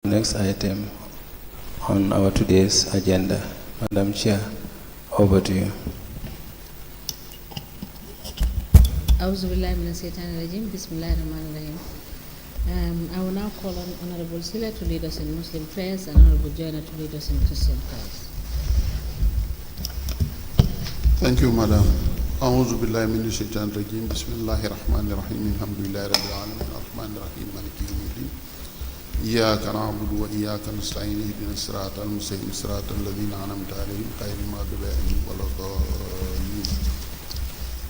Next item on our today's agenda. Madam Chair, over to you. I will now call on Honorable Sila to lead us in Muslim prayers and Honorable Joyner to lead us in Christian prayers. Thank you, Madam. أعوذ بالله من الشيطان الرجيم بسم الله الرحمن الرحيم الحمد لله رب العالمين الرحمن الرحيم مالك يوم الدين إياك نعبد وإياك نستعين اهدنا الصراط المستقيم صراط الذين أنعمت عليهم غير المغضوب عليهم ولا الضالين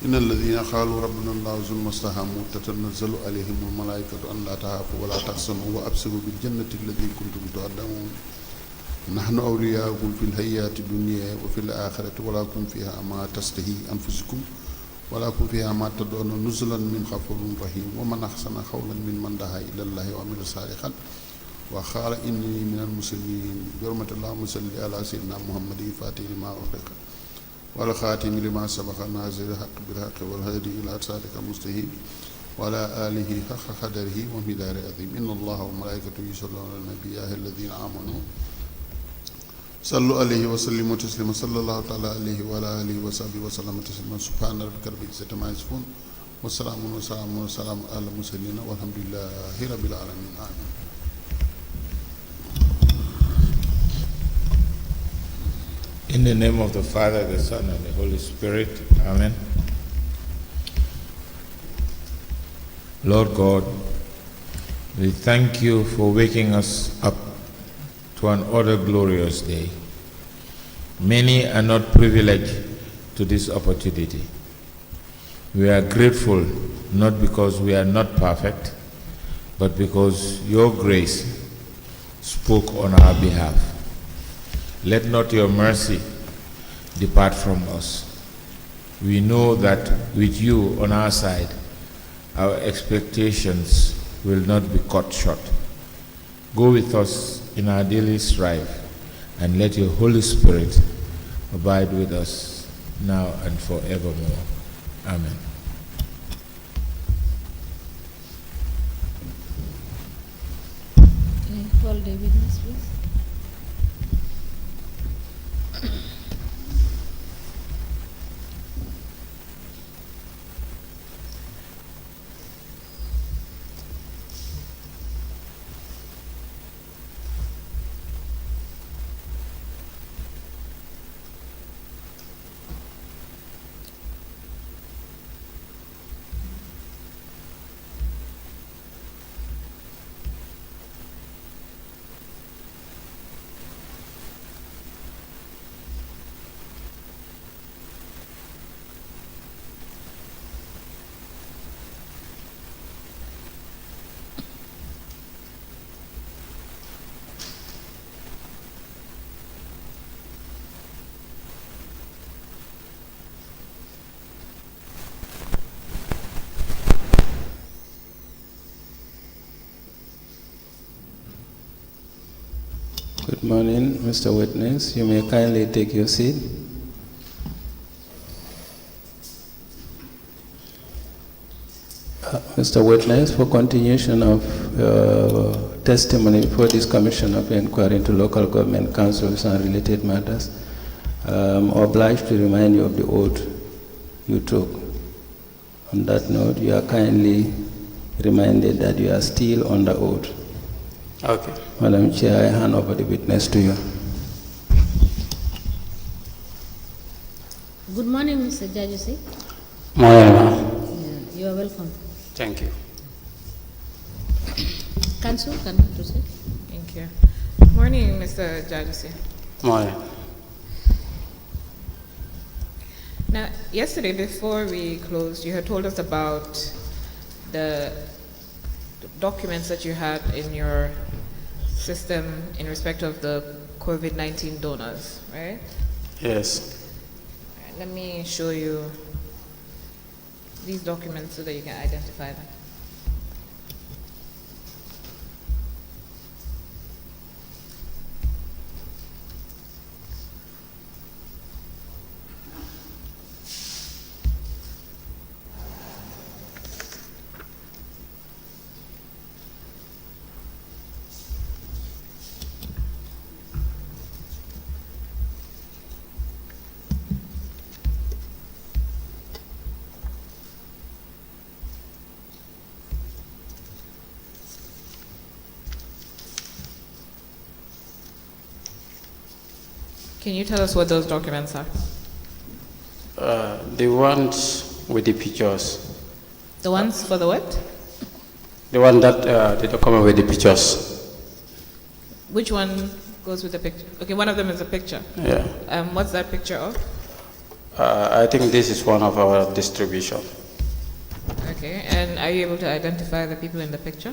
إن الذين قالوا ربنا الله ثم استقاموا تتنزل عليهم الملائكة أن لا تخافوا ولا تحزنوا وأبشروا بالجنة التي كنتم توعدون نحن أولياؤكم في الحياة الدنيا وفي الآخرة ولكم فيها ما تشتهي أنفسكم ولكم فيها ما تدعون نزلا من غفور رحيم ومن أحسن قولا ممن دعا إلى الله وعمل صالحا وقال إني من المسلمين برحمة الله صل على سيدنا محمد فاتح لما أغلق والخاتم لما سبق ناصر الحق بالحق والهادي إلى صراطك المستقيم وعلى آله حق قدره ومقداره عظيم إن الله وملائكته يصلون على النبي يا أيها الذين آمنوا صلوا عليه وسلموا تسليما صلى الله تعالى عليه وعلى آله وصحبه وسلم تسليما سبحان ربك رب العزة عما يصفون وسلام على المرسلين والحمد لله رب العالمين آمين. In the name of the Father, the Son, and the Holy Spirit. Amen. Lord God, we thank you for waking us up to another glorious day. Many are not privileged to this opportunity. We are grateful not because we are not perfect, but because your grace spoke on our behalf. Let not your mercy depart from us. We know that with you on our side, our expectations will not be cut short. Go with us in our daily strife, and let your Holy Spirit abide with us now and forevermore. Amen. Can you call the witness, please? Good morning, Mr. Witness. You may kindly take your seat. Mr. Witness, for continuation of testimony for this Commission of Inquiry into Local Government Councils and related matters, I'm obliged to remind you of the oath you took. On that note, you are kindly reminded that you are still under oath. Okay. Madam Chair, I hand over the witness to you. Good morning, Mr. Jajusi. Morning. You are welcome. Thank you. Council, can you proceed? Thank you. Good morning, Mr. Jajusi. Morning. Now, yesterday before we closed, you had told us about the documents that you had in your system in respect of the COVID-19 donors, right? Yes. All right, let me show you these documents so that you can identify them. Can you tell us what those documents are? The ones with the pictures. The ones for the what? The one that the document with the pictures. Which one goes with the picture? Okay, one of them is a picture. Yeah. What's that picture of? I think this is one of our distribution. Okay, and are you able to identify the people in the picture?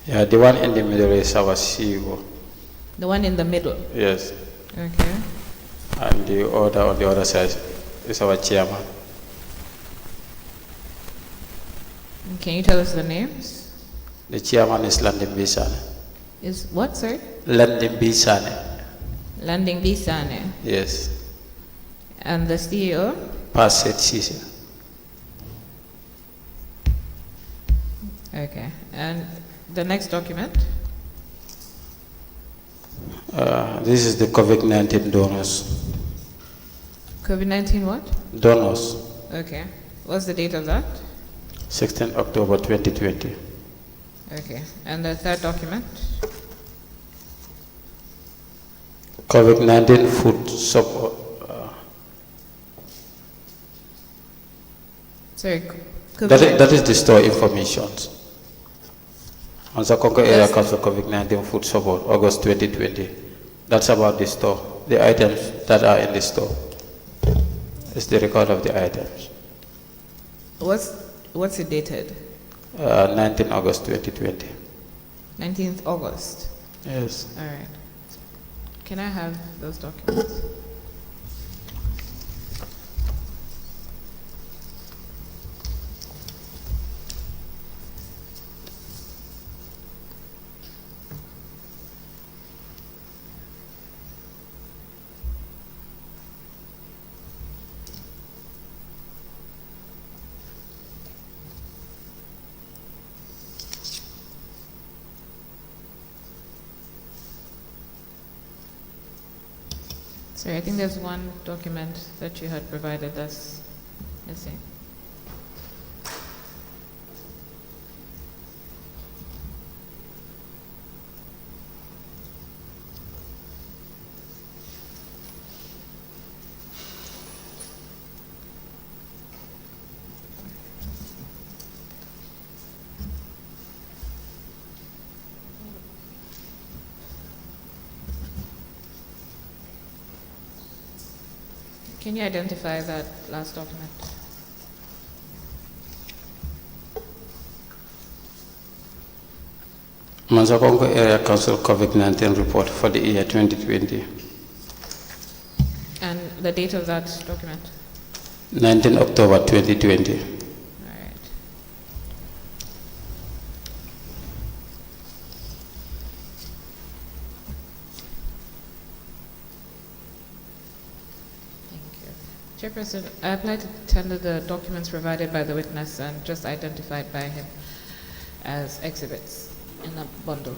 Yeah, the one in the middle is our CEO. The one in the middle. Yes. Okay. And the other on the other side is our chairman. And can you tell us the names? The chairman is Landing Bisane. Is what, sir? Landing Bisane. Landing Bisane. Yes. And the CEO? Passet Sisi. Okay. And the next document? This is the COVID-19 donors. COVID-19 what? Donors. Okay. What's the date of that? 16 October 2020. Okay. And the third document? COVID-19 food support. Sorry. That is the store information. On the Conquer Area Council COVID-19 food support, August 2020. That's about the store, the items that are in the store. It's the record of the items. What's it dated? 19 August 2020. 19th August. Yes. All right. Can I have those documents? Sorry, I think there's one document that you had provided us missing. Can you identify that last document? Manzakongo Area Council COVID-19 report for the year 2020. And the date of that document? 19 October 2020. All right. Chairperson, I applied to tender the documents provided by the witness and just identified by him as exhibits in a bundle.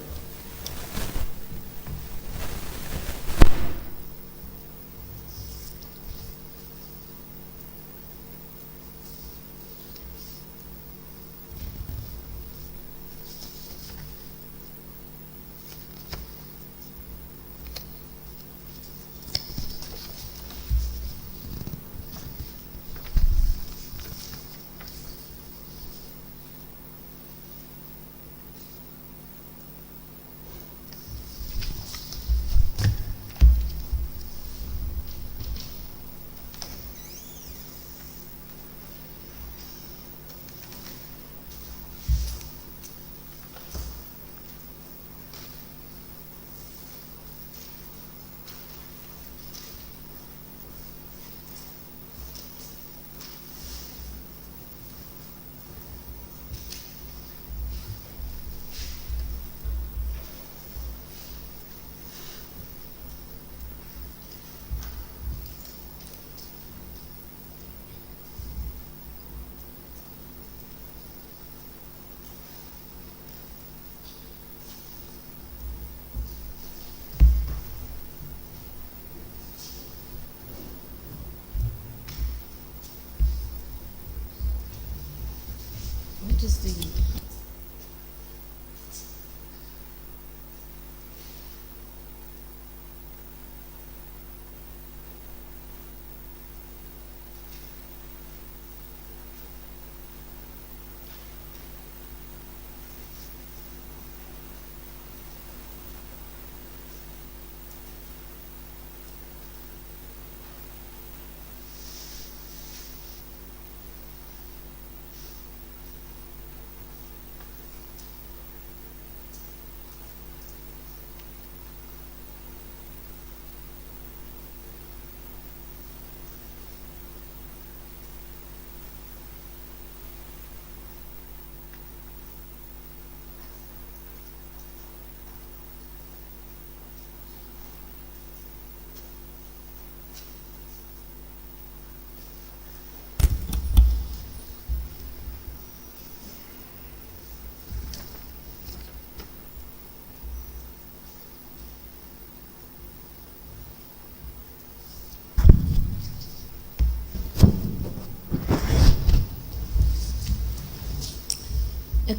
The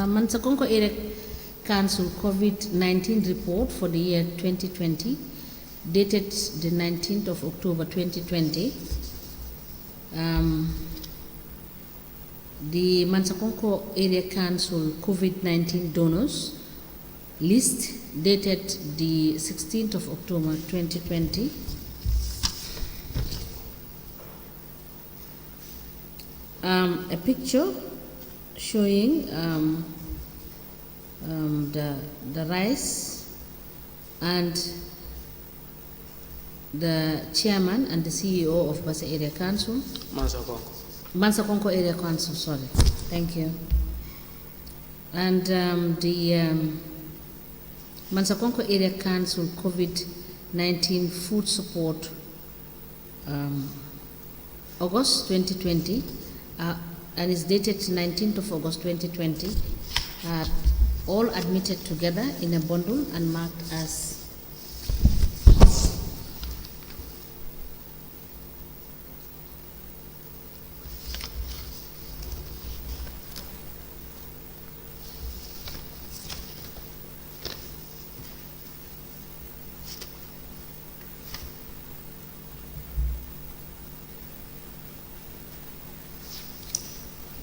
Mansakonko Area Council COVID-19 report for the year 2020, dated the 19th of October 2020. The Mansakonko Area Council COVID-19 donors list, dated the 16th of October 2020. A picture showing the rice and the chairman and the CEO of Basa Area Council. Mansakonko Area Council, sorry. Thank you. And the Mansakonko Area Council COVID-19 food support August 2020 and is dated 19th of August 2020, all admitted together in a bundle and marked as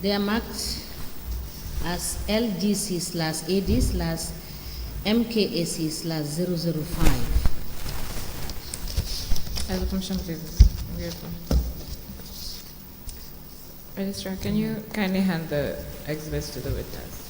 they are marked as LGC/AD/MKAC/005. As a commission, please. Registrar, can you kindly hand the exhibits to the witness?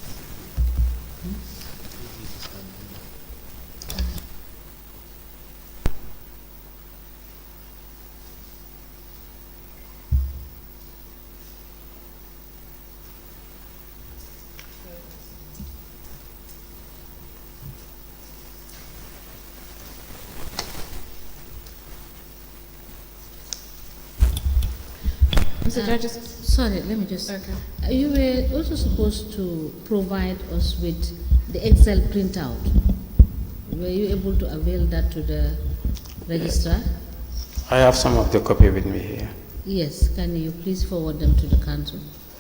Mr. Judges, sorry, let me just. okay. You were also supposed to provide us with the Excel printout. Were you able to avail that to the registrar? I have some of the copy with me here. Yes, can you please forward them to the council?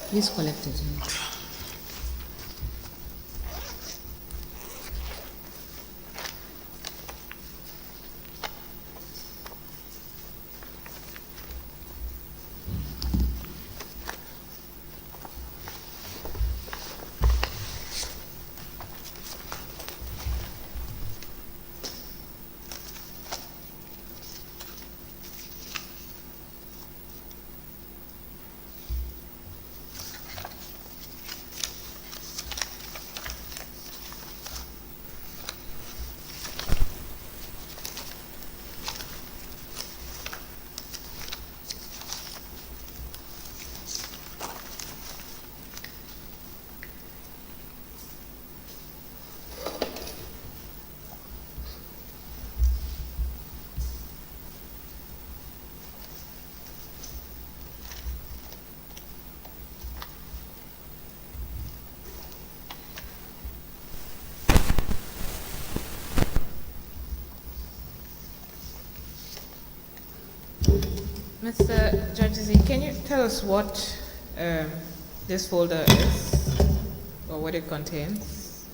Please collect it. Mr. Judges, can you tell us what this folder is, or what it contains?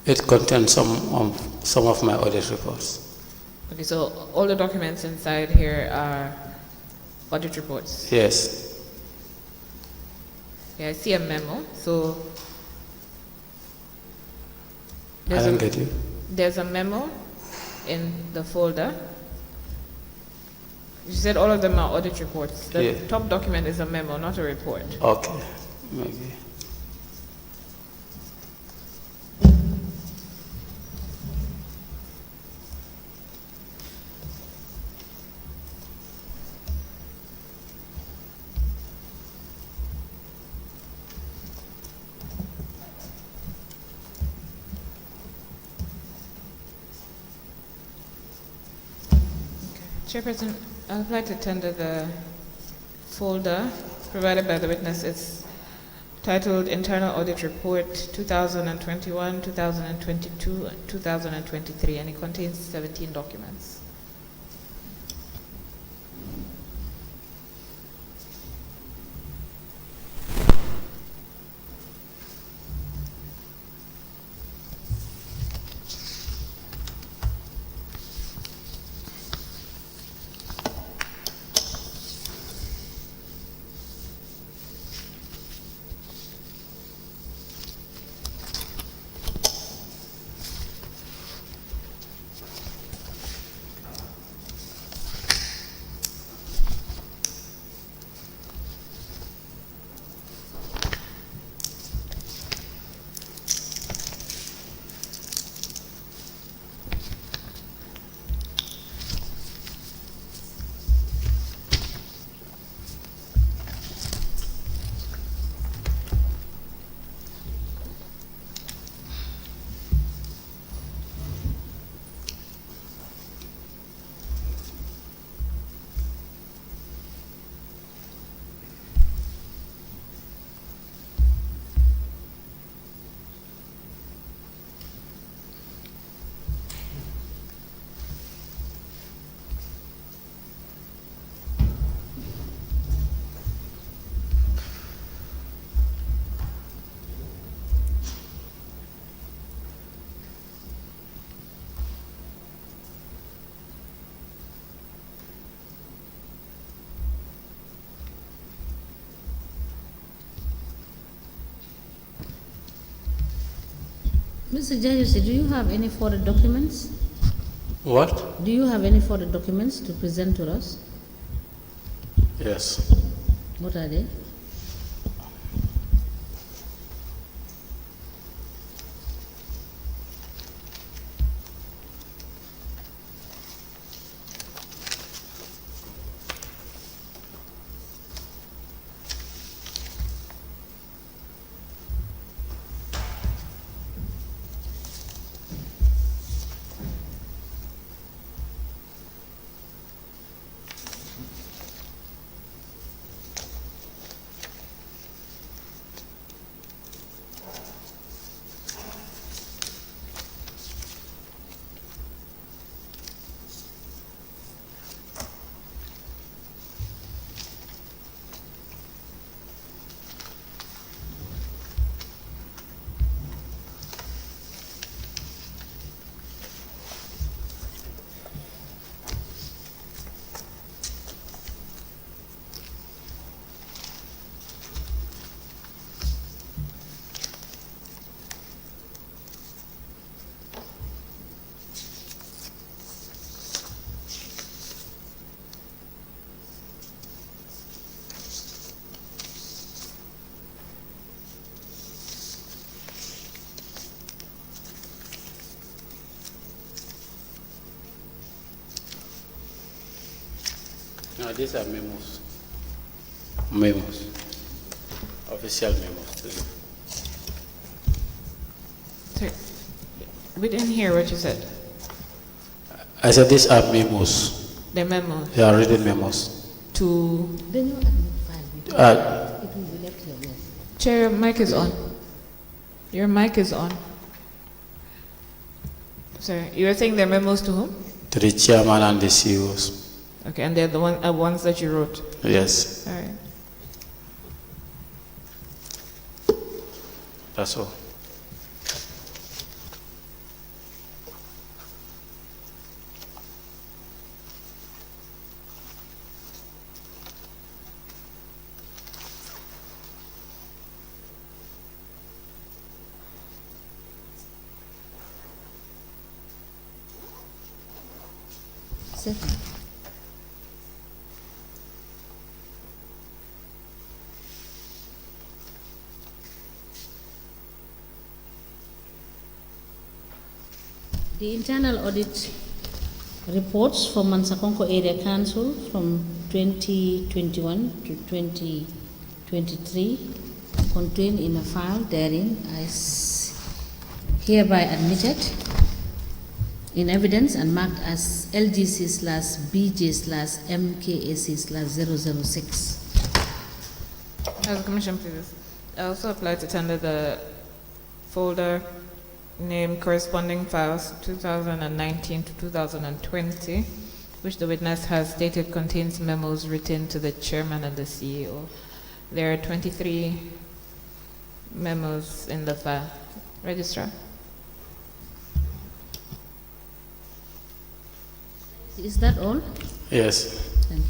It contains some of my audit reports. Okay, so all the documents inside here are audit reports. Yes. Yeah, I see a memo. So I don't get you. There's a memo in the folder. You said all of them are audit reports. The top document is a memo, not a report. Okay, maybe. Chairperson, I would like to tender the folder provided by the witness. It's titled Internal Audit Report 2021, 2022, and 2023, and it contains 17 documents. Mr. Jayusi, do you have any further documents? What? Do you have any further documents to present to us? Yes. What are they? No, these are memos. Memos. Official memos. Sorry. We didn't hear what you said. I said these are memos. The memo They are written memos. to Then you admit file because it will be left here, yes. Chair, your mic is on. Your mic is on. Sorry, you were saying they're memos to whom? To the chairman and the CEOs. Okay, and they're the ones that you wrote. Yes, All right. that's all. Second. The internal audit reports for Mansakonko Area Council from 2021 to 2023 contained in a file therein is hereby admitted in evidence and marked as LGC/BJ/MKAC/006. As a commission, please. I also applied to tender the folder named corresponding files 2019 to 2020, which the witness has stated contains memos written to the chairman and the CEO. There are 23 memos in the file. Registrar. Is that all? Yes. Thank you.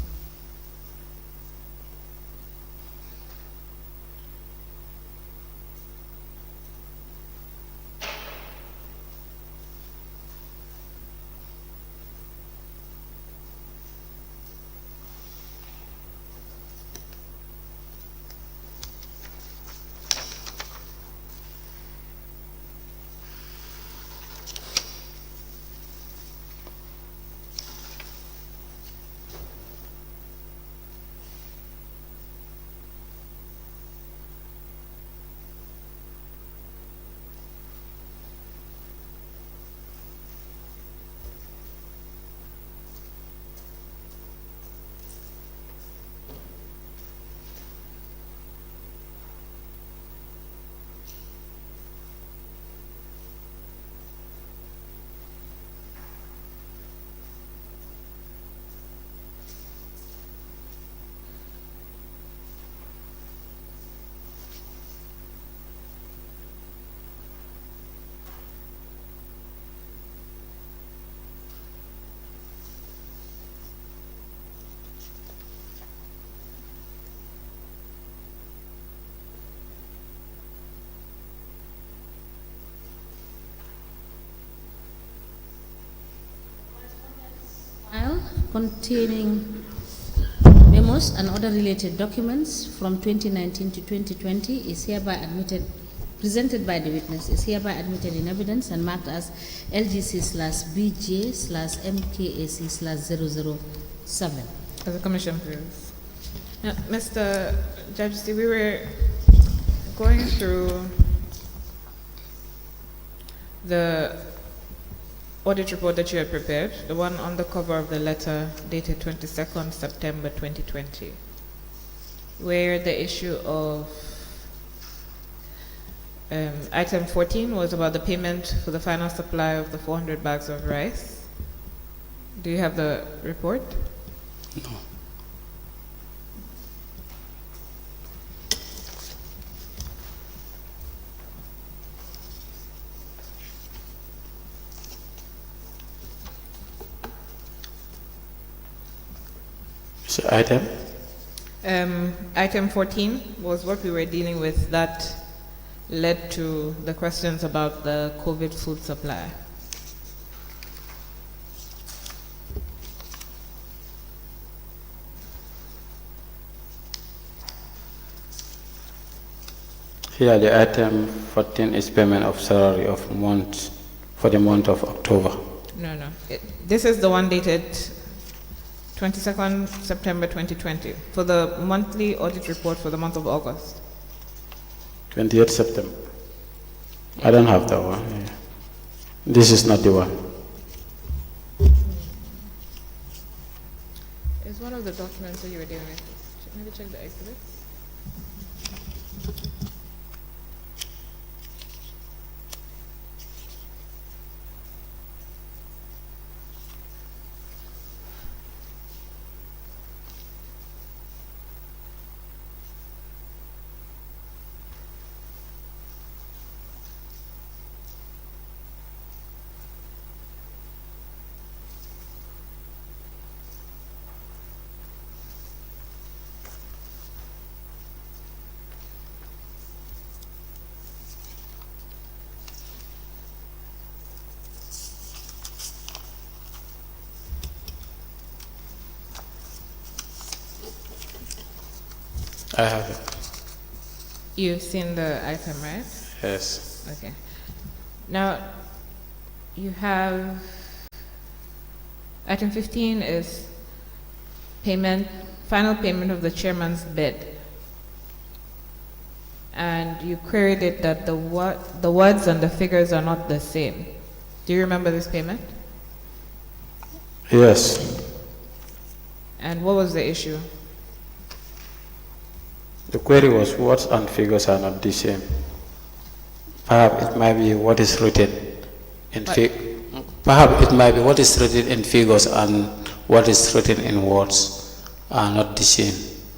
containing memos and other related documents from 2019 to 2020 is hereby admitted, presented by the witness, is hereby admitted in evidence and marked as LGC/BJ/MKAC/007. As a commission, please. Now, Mr. Judge, we were going through the audit report that you had prepared, the one on the cover of the letter dated 22nd September 2020, where the issue of item 14 was about the payment for the final supply of the 400 bags of rice. Do you have the report? No. So item? Item 14 was what we were dealing with that led to the questions about the COVID food supply. Here the item 14 is payment of salary of month for the month of October. No. This is the one dated 22nd September 2020 for the monthly audit report for the month of August. 28th September. I don't have that one. Yeah. This is not the one. It's one of the documents that you were dealing with. Maybe check the exhibits. I have it. You've seen the item, right? Yes. Okay. Now, you have item 15 is payment, final payment of the chairman's bid. And you queried it that the words and the figures are not the same. Do you remember this payment? Yes. And what was the issue? The query was words and figures are not the same. Perhaps it might be what is written in perhaps it might be what is written in figures and what is written in words are not the same.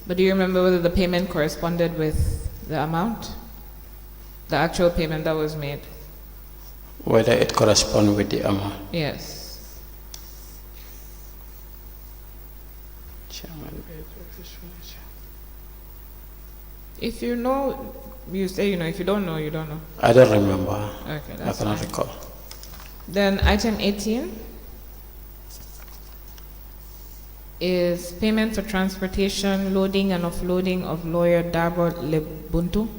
But do you remember whether the payment corresponded with the amount? The actual payment that was made? Whether it corresponds with the amount. Yes. If you know, you say you know. If you don't know, you don't know. I don't remember. Okay, I that's cannot fine. recall. Then item 18 is payment for transportation, loading and offloading of lawyer Darbo Lebuntu.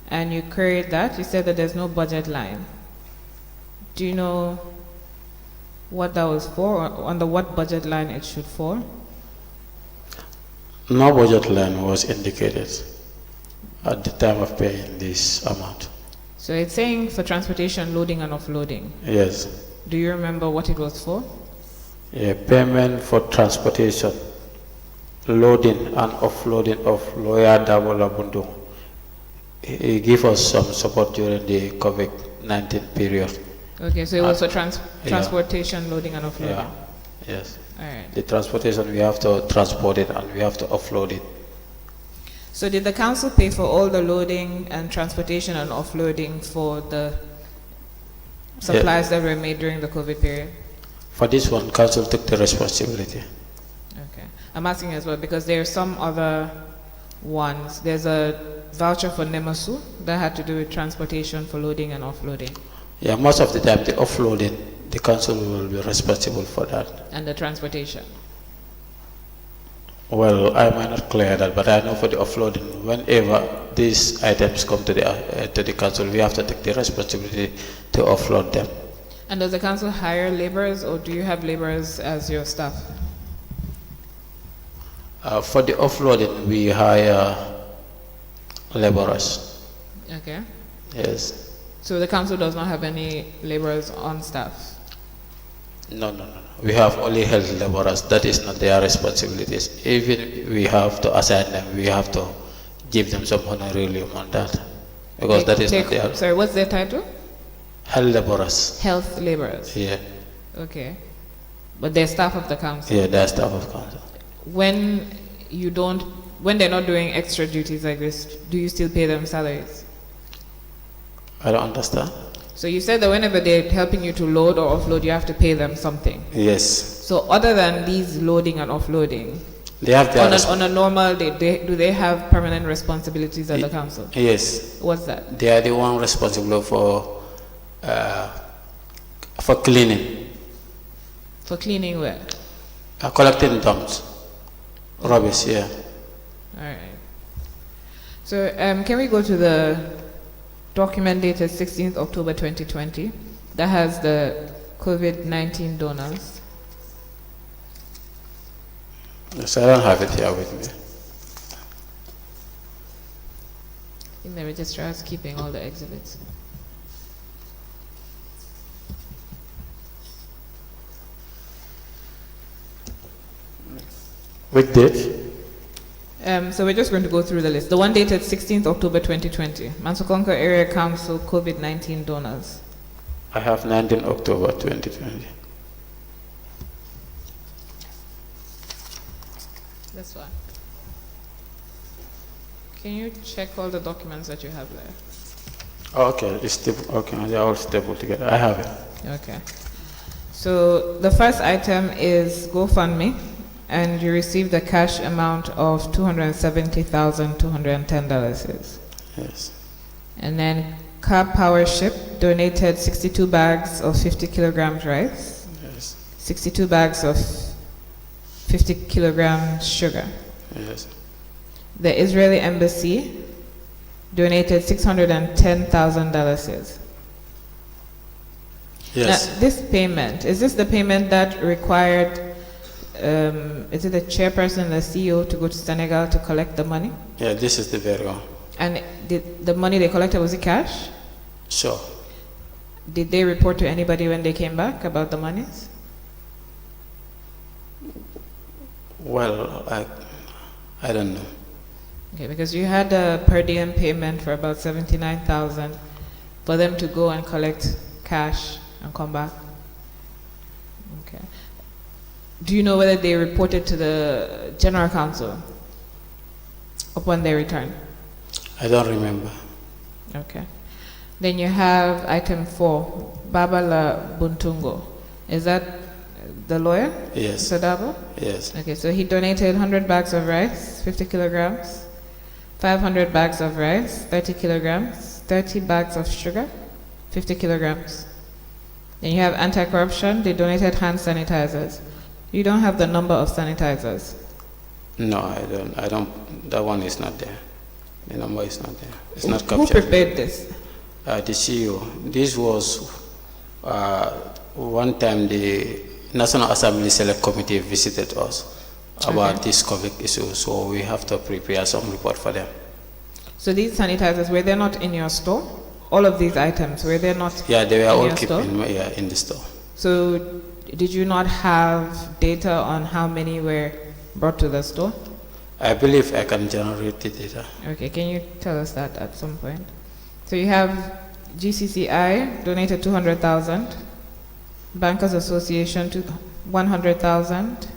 And you queried that. You said that there's no budget line. Do you know what that was for, or under what budget line it should fall? No budget line was indicated at the time of paying this amount. So it's saying for transportation, loading and offloading. Yes. Do you remember what it was for? Yeah, payment for transportation, loading and offloading of lawyer Dabo Labundu. He gave us some support during the COVID-19 period. Okay, so it was for transportation, loading and offloading. Yeah. Yes. All right. The transportation, we have to transport it and we have to offload it. So did the council pay for all the loading and transportation and offloading for the supplies that were made during the COVID period? For this one, council took the responsibility. Okay. I'm asking as well because there are some other ones. There's a voucher for Nemosu that had to do with transportation for loading and offloading. Yeah, most of the time the offloading, The council will be responsible for that. And the transportation. Well, I might not clear that, but I know for the offloading, whenever these items come to the council, we have to take the responsibility to offload them. And does the council hire laborers, or do you have laborers as your staff? For the offloading, we hire laborers. Okay. Yes. So the council does not have any laborers on staff? No. We have only health laborers. That is not their responsibilities. Even we have to assign them, we have to give them some honorarium on that. Because that is not their... Sorry, what's their title? Health laborers. Health laborers. Yeah. Okay. But they're staff of the council? Yeah, they're staff of council. When they're not doing extra duties like this, do you still pay them salaries? I don't understand. So you said that whenever they're helping you to load or offload, you have to pay them something. Yes. So other than these loading and offloading, They have their on a normal day, do they have permanent responsibilities at the council? Yes. What's that? They are the one responsible for cleaning. For cleaning where? Collecting dumps. Rubbish, yeah. All right. So can we go to the document dated 16th October 2020 that has the COVID-19 donors? Yes, I don't have it here with me. I think the registrar is keeping all the exhibits. With date? So we're just going to go through the list. The one dated 16th October 2020, Mansokonko Area Council COVID-19 donors. I have 19 October 2020. This one. Can you check all the documents that you have there? Oh, okay, okay, they're all stapled together. I have it. Okay. So the first item is GoFundMe, and you received a cash amount of $270,210. Yes. And then Car Power Ship donated 62 bags of 50 kilograms rice, Yes. 62 bags of 50 kilograms sugar. Yes. The Israeli Embassy donated $610,000. Yes. Now, this payment, is this the payment that required, is it the chairperson and the CEO to go to Senegal to collect the money? Yeah, this is the very one. And the money they collected, was it cash? Sure. Did they report to anybody when they came back about the monies? Well, I don't know. Okay, because you had a per diem payment for about $79,000 for them to go and collect cash and come back. Okay. Do you know whether they reported to the General Council upon their return? I don't remember. Okay. Then you have item 4, Babala Buntungo. Is that the lawyer? Yes. Sadabo? Yes. Okay, so he donated 100 bags of rice, 50 kilograms, 500 bags of rice, 30 kilograms, 30 bags of sugar, 50 kilograms. Then you have anti-corruption. They donated hand sanitizers. You don't have the number of sanitizers. No, I don't. That one is not there. The number is not there. It's not Who captured. prepared this? The CEO. This was one time the National Assembly Select Committee visited us about this COVID issue, so we have to prepare some report for them. So these sanitizers, were they not in your store? All of these items, were they not? Yeah, they were all your kept store? in the store. So did you not have data on how many were brought to the store? I believe I can generate the data. Okay, can you tell us that at some point? So you have GCCI donated 200,000, Bankers Association to 100,000,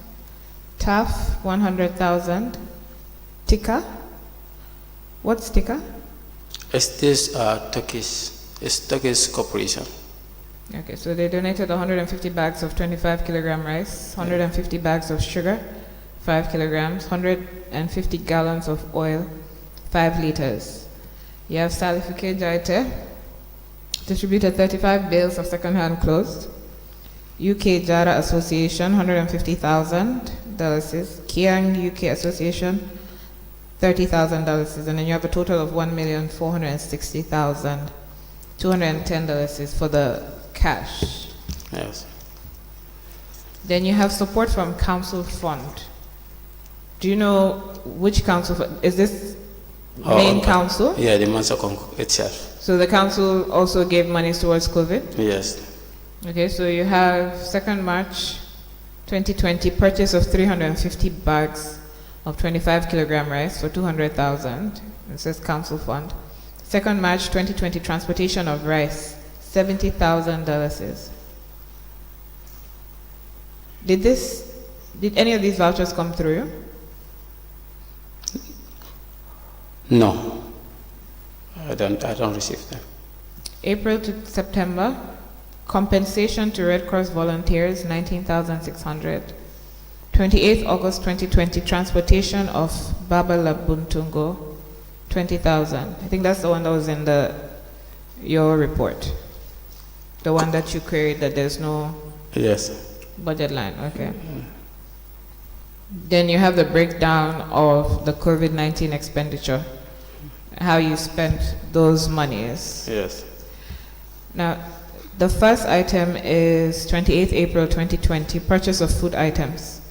TAF 100,000, TICA. What's TICA? It's this Turkish corporation. Okay, so they donated 150 bags of 25 kilogram rice, 150 bags of sugar, 5 kilograms, 150 gallons of oil, 5 liters. You have Salifike Jaite, distributed 35 bales of second-hand clothes. UK Jara Association, $150,000. Kiang UK Association, $30,000. And then you have a total of $1,460,210 for the cash. Yes. Then you have support from council fund. Do you know which council fund? Is this main okay. council? Yeah, the Mansakong itself. So the council also gave money towards COVID? Yes. Okay, so you have 2nd March 2020 purchase of 350 bags of 25 kilogram rice for 200,000. It says council fund. 2nd March 2020 transportation of rice, $70,000. Did any of these vouchers come through? No. I don't receive them. April to September, compensation to Red Cross volunteers, 19,600. 28th August 2020, transportation of Baba Labuntungo, 20,000. I think that's the one that was in your report. The one that you queried that there's no Yes. budget line, okay. Then you have the breakdown of the COVID-19 expenditure, how you spent those monies. Yes. Now, the first item is 28th April 2020, purchase of food items,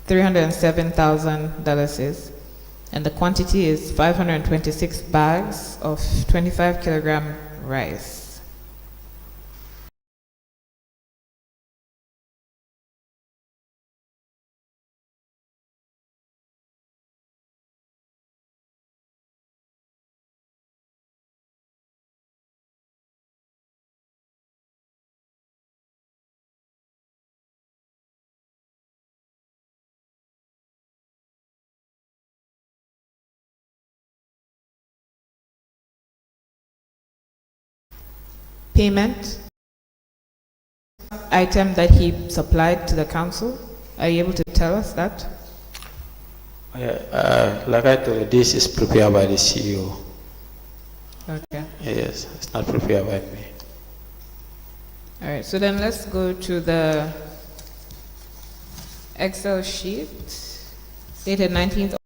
$307,000, and the quantity is 526 bags of 25 kilogram rice. Payment item that he supplied to the council. Are you able to tell us that? Like I told you, this is prepared by the CEO. Okay. Yes, it's not prepared by me. All right. So then let's go to the Excel sheet dated 19th.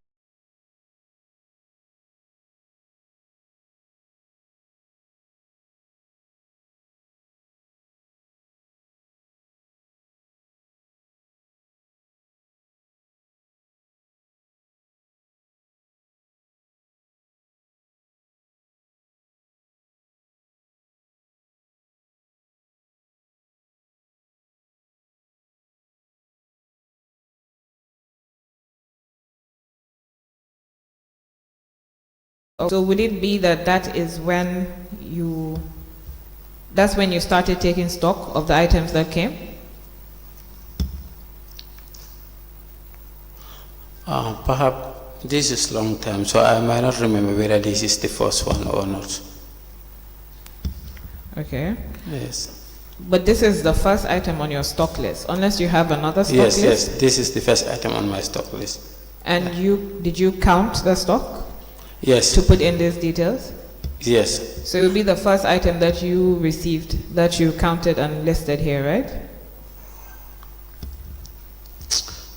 So would it be that that's when you started taking stock of the items that came? Perhaps this is long time, so I might not remember whether this is the first one or not. Okay. Yes. But this is the first item on your stock list, unless you have another stock list? Yes, this is the first item on my stock list. And did you count the stock? Yes. To put in these details? Yes. So it will be the first item that you received, that you counted and listed here, right?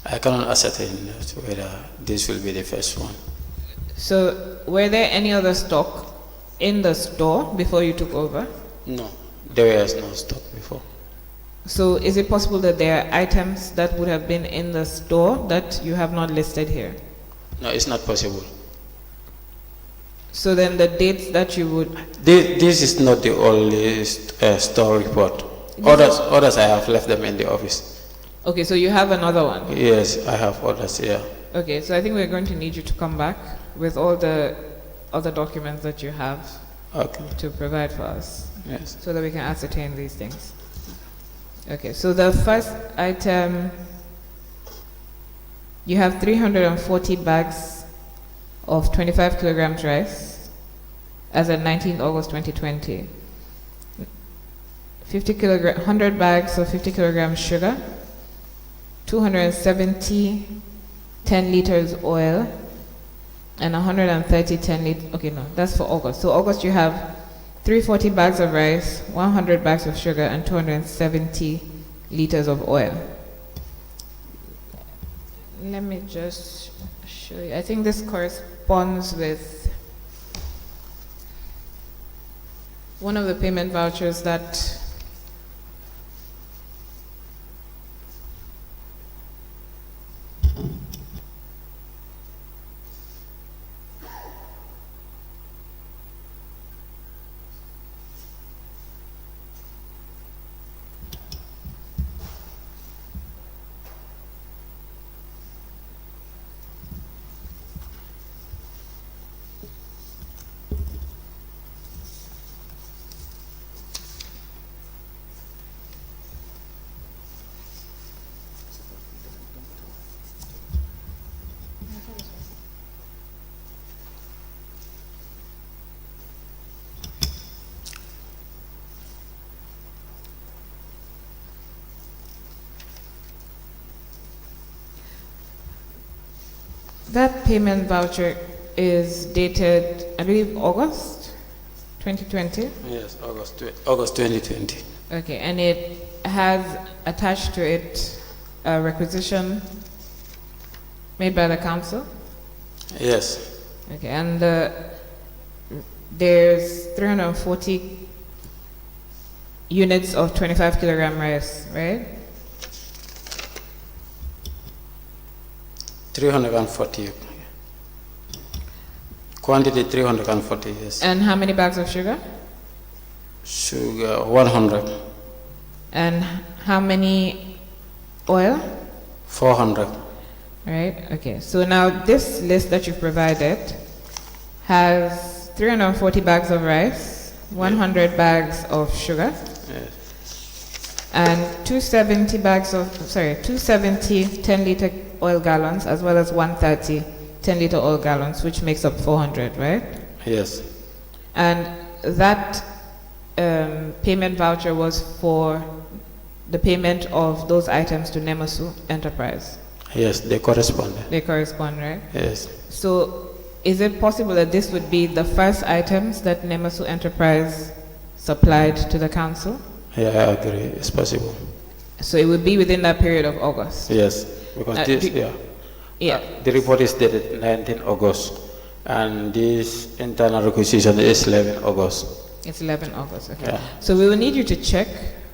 I cannot ascertain whether this will be the first one. So were there any other stock in the store before you took over? No, there was no stock before. So is it possible that there are items that would have been in the store that you have not listed here? No, it's not possible. So then the dates that you would... This is not the only store report. Others I have left them in the office. Okay, so you have another one? Yes, I have others, yeah. Okay, so I think we're going to need you to come back with all the other documents that you have to provide for us. Yes. So that we can ascertain these things. Okay, so the first item, you have 340 bags of 25 kilograms rice as of 19th August 2020. 100 bags of 50 kilograms sugar, 270 10 liters oil, and 130 10 liters. Okay, no, that's for August. So August you have 340 bags of rice, 100 bags of sugar, and 270 liters of oil. Let me just show you. I think this corresponds with one of the payment vouchers that that payment voucher is dated, I believe, August 2020. Yes, August 2020. Okay, and it has attached to it a requisition made by the council. Yes. Okay, and there's 340 units of 25 kilogram rice, right? 340. Quantity 340, yes. And how many bags of sugar? Sugar 100. And how many oil? 400. Right, okay. So now this list that you've provided has 340 bags of rice, 100 bags of sugar, Yes. and 270 10-liter oil gallons, as well as 130 10-liter oil gallons, which makes up 400, right? Yes. And that payment voucher was for the payment of those items to Nemosu Enterprise. Yes, they correspond. They correspond, right? Yes. So is it possible that this would be the first items that Nemosu Enterprise supplied to the council? Yeah, I agree. It's possible. So it would be within that period of August? Yes, because the report is dated 19 August, and this internal requisition is 11 August. It's 11 August, okay. Yeah. So we will need you to check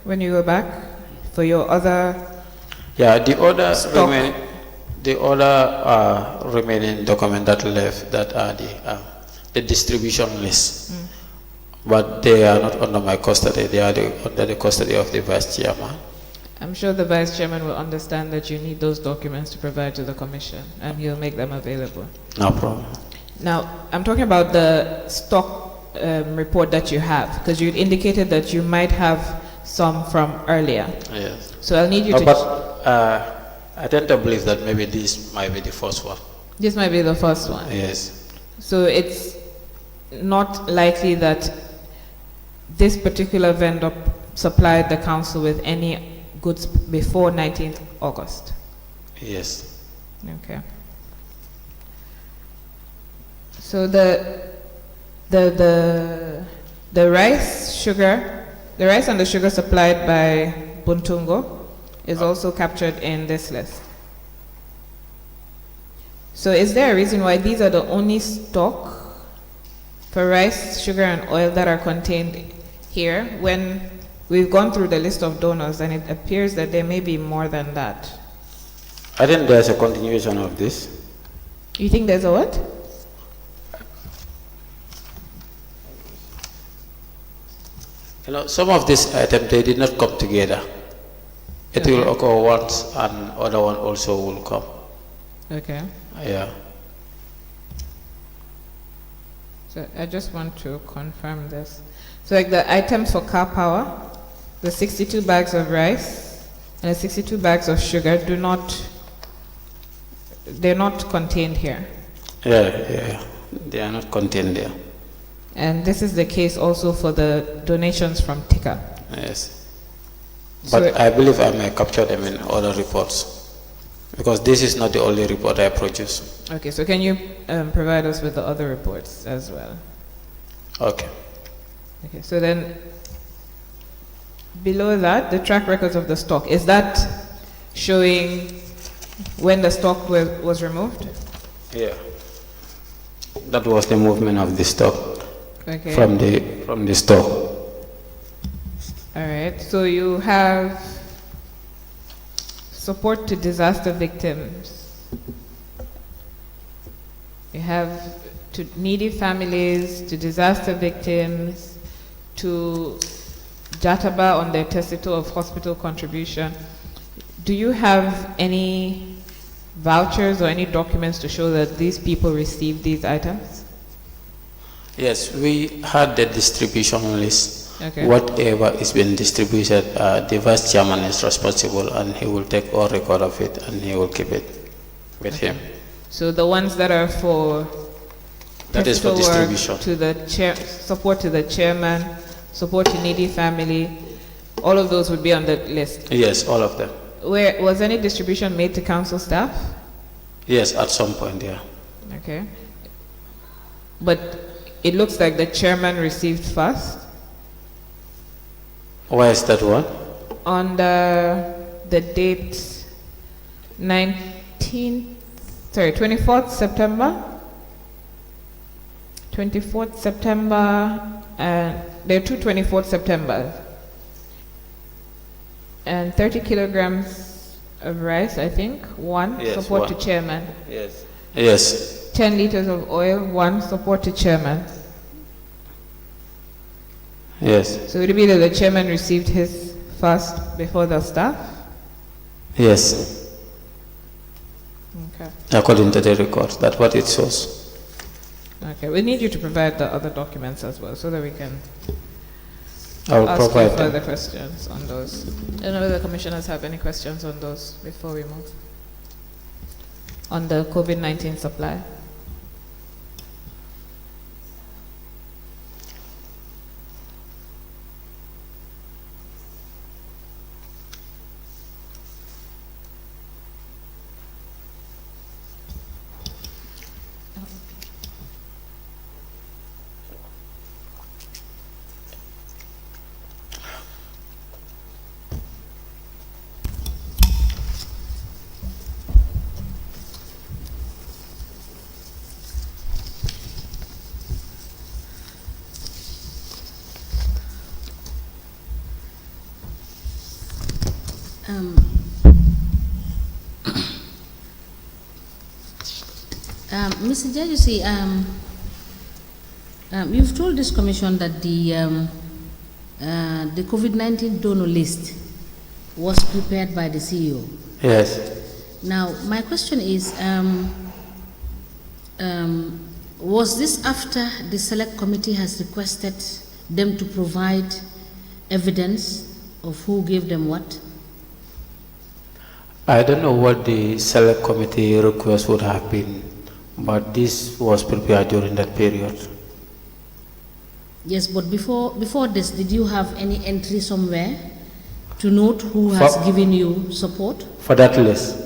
when you go back for your other stock. The other remaining document that left, that are the distribution list. But they are not under my custody. They are under the custody of the vice chairman. I'm sure the vice chairman will understand that you need those documents to provide to the commission, and he'll make them available. No problem. Now, I'm talking about the stock report that you have, because you indicated that you might have some from earlier. Yes. So I'll need you to... But I tend to believe that maybe this might be the first one. This might be the first one. Yes. So it's not likely that this particular vendor supplied the council with any goods before 19th August. Yes. Okay. So the rice and the sugar supplied by Buntungo is also captured in this list. So is there a reason why these are the only stock for rice, sugar, and oil that are contained here, when we've gone through the list of donors and it appears that there may be more than that? I think there's a continuation of this. You think there's a what? You know, some of these items, they did not come together. It will occur once, and other one also will come. Okay. Yeah. So I just want to confirm this. So like the items for car power, the 62 bags of rice and the 62 bags of sugar they're not contained here. Yeah. They are not contained there. And this is the case also for the donations from Tika. Yes. So But I believe I may capture them in other reports, because this is not the only report I produce. Okay, so can you provide us with the other reports as well? Okay. Okay, so then below that, the track records of the stock, is that showing when the stock was removed? Yeah. That was the movement of the stock Okay. from the store. All right. So you have support to disaster victims. You have to needy families, to disaster victims, to Jataba on their testator of hospital contribution. Do you have any vouchers or any documents to show that these people received these items? Yes, we had the distribution list. Okay. Whatever is being distributed, the vice chairman is responsible, and he will take all record of it, and he will keep it with him. So the ones that are for That is for testator work distribution. to the chair, support to the chairman, support to needy family, all of those would be on the list. Yes, all of them. Where was any distribution made to council staff? Yes, at some point, yeah. Okay. But it looks like the chairman received first. Why is that one? On the date 24th September. 24th September, and there are two 24th September. And 30 kilograms of rice, I think, one, Yes, support one. to chairman. Yes. Yes. 10 liters of oil, one, support to chairman. Yes. So would it be that the chairman received his first before the staff? Yes. Okay. According to the records, that's what it shows. Okay, we need you to provide the other documents as well so that we can I will ask you provide further them. questions on those. I don't know whether the commissioners have any questions on those before we move. On the COVID-19 supply. Mr. Judge, you see, you've told this commission that the COVID-19 donor list was prepared by the CEO. Yes. Now, my question is, was this after the select committee has requested them to provide evidence of who gave them what? I don't know what the select committee request would have been, but this was prepared during that period. Yes, but before this, did you have any entry somewhere to note who has given you support? For that list?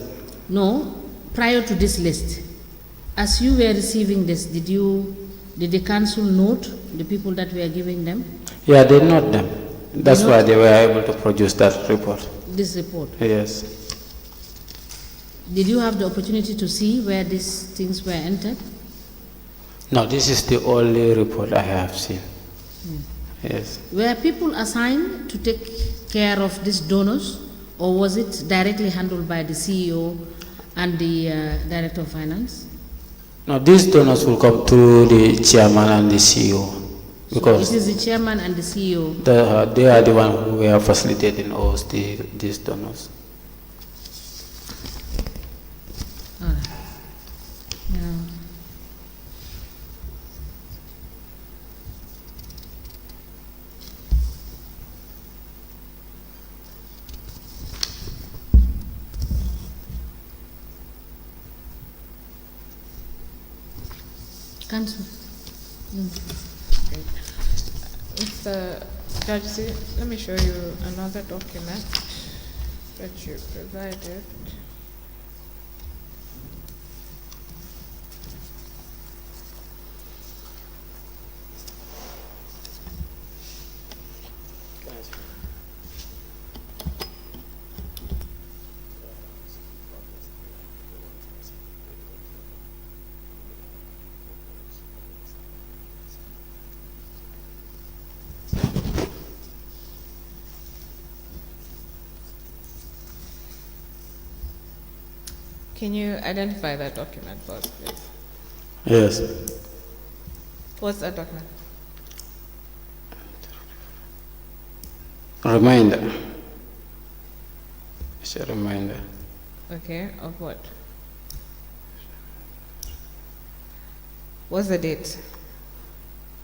No, prior to this list. As you were receiving this, did the council note the people that were giving them? Yeah, they note them. That's why they were able to produce that report. This report. Yes. Did you have the opportunity to see where these things were entered? No, this is the only report I have seen. Yes. Were people assigned to take care of these donors, or was it directly handled by the CEO and the Director of Finance? No, these donors will come through the chairman and the CEO. Because so it is the chairman and the CEO. they are the one who were facilitating us these donors. All right. Yeah. Council. Mr. Judge, see, let me show you another document that you provided. Can you identify that document for us, please? Yes. What's that document? Reminder. It's a reminder. Okay, of what? What's the date?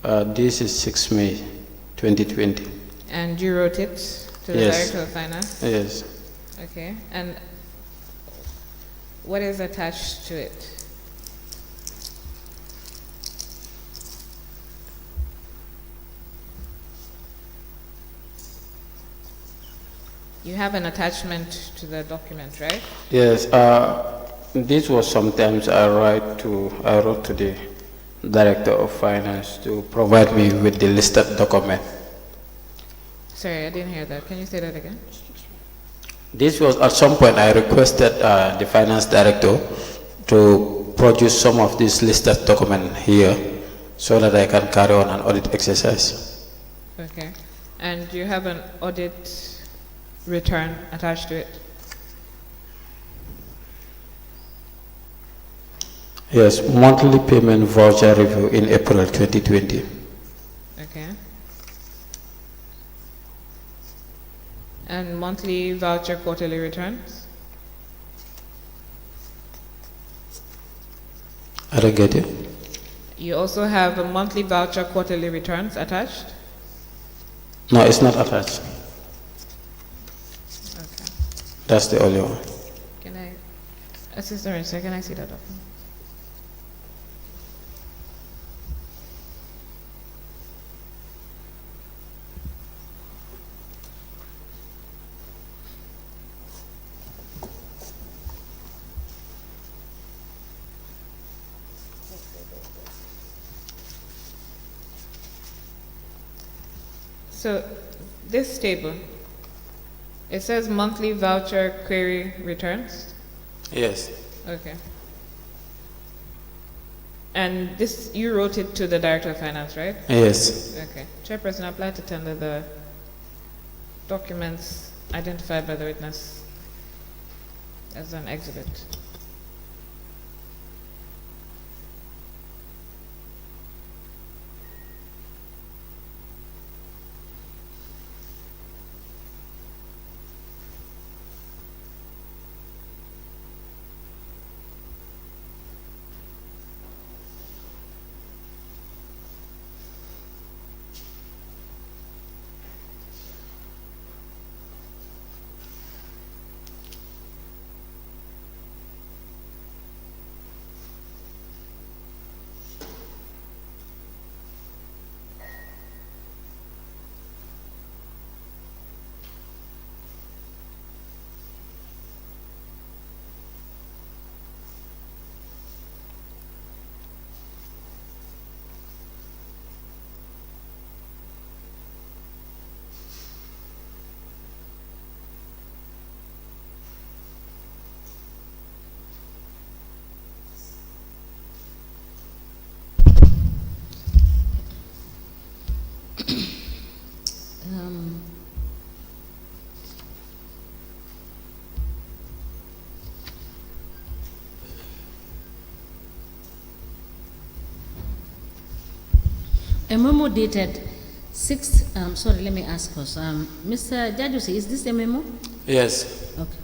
This is 6 May 2020. And you wrote it to the Yes. Director of Finance? Yes. Okay, and what is attached to it? You have an attachment to the document, right? Yes. This was sometimes I wrote to the Director of Finance to provide me with the listed document. Sorry, I didn't hear that. Can you say that again? This was at some point I requested the Finance Director to produce some of these listed document here so that I can carry on an audit exercise. Okay. And do you have an audit return attached to it? Yes, monthly payment voucher review in April 2020. Okay. And monthly voucher quarterly returns? I don't get it. You also have a monthly voucher quarterly returns attached? No, it's not attached. Okay. That's the only one. Can I, Assistant Registrar, can I see that document? So this table, it says monthly voucher query returns? Yes. Okay. And this, you wrote it to the Director of Finance, right? Yes. Okay. Chairperson, I apply to tender the documents identified by the witness as an exhibit. A memo dated 6th, sorry, let me ask first. Mr. Jajusi, is this a memo? Yes. Okay.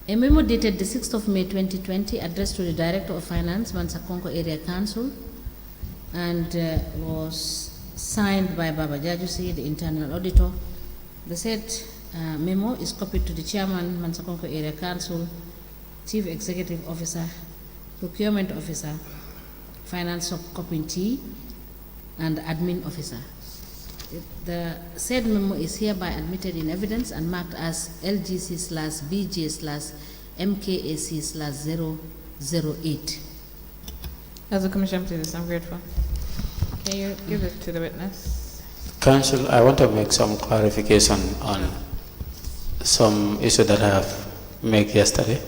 A memo dated the 6th of May 2020 addressed to the Director of Finance, Mansakonko Area Council, and was signed by Baba Jajusi, the internal auditor. The said memo is copied to the Chairman, Mansakonko Area Council, Chief Executive Officer, Procurement Officer, Finance Committee, and Admin Officer. The said memo is hereby admitted in evidence and marked as LGC/BJ/MKAC/008. As a commission, please, I'm grateful. Can you give it to the witness? Council, I want to make some clarification on some issue that I have made yesterday.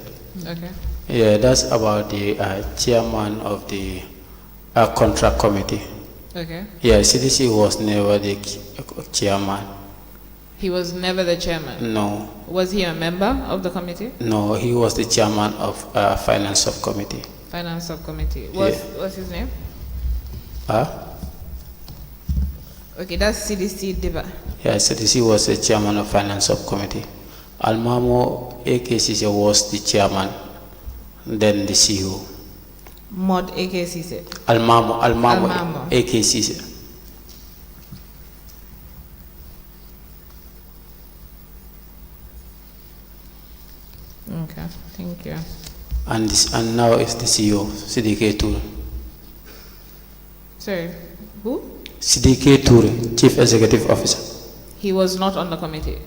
Okay. Yeah, that's about the chairman of the contract committee. Okay. Yeah, CDC was never the chairman. He was never the chairman. No, Was he a member of the committee? no, he was the chairman of finance subcommittee. Finance subcommittee. Yeah. What's his name? Huh? Okay, that's CDC Diba. Yes, he was the chairman of finance subcommittee. Almamo AKCC was the chairman, then the CEO. Mod AKCC. Almamo Almamo. AKCC. Okay, thank you. And now it's the CEO, CDK Toure. Sorry, who? CDK Toure, Chief Executive Officer. He was not on the committee.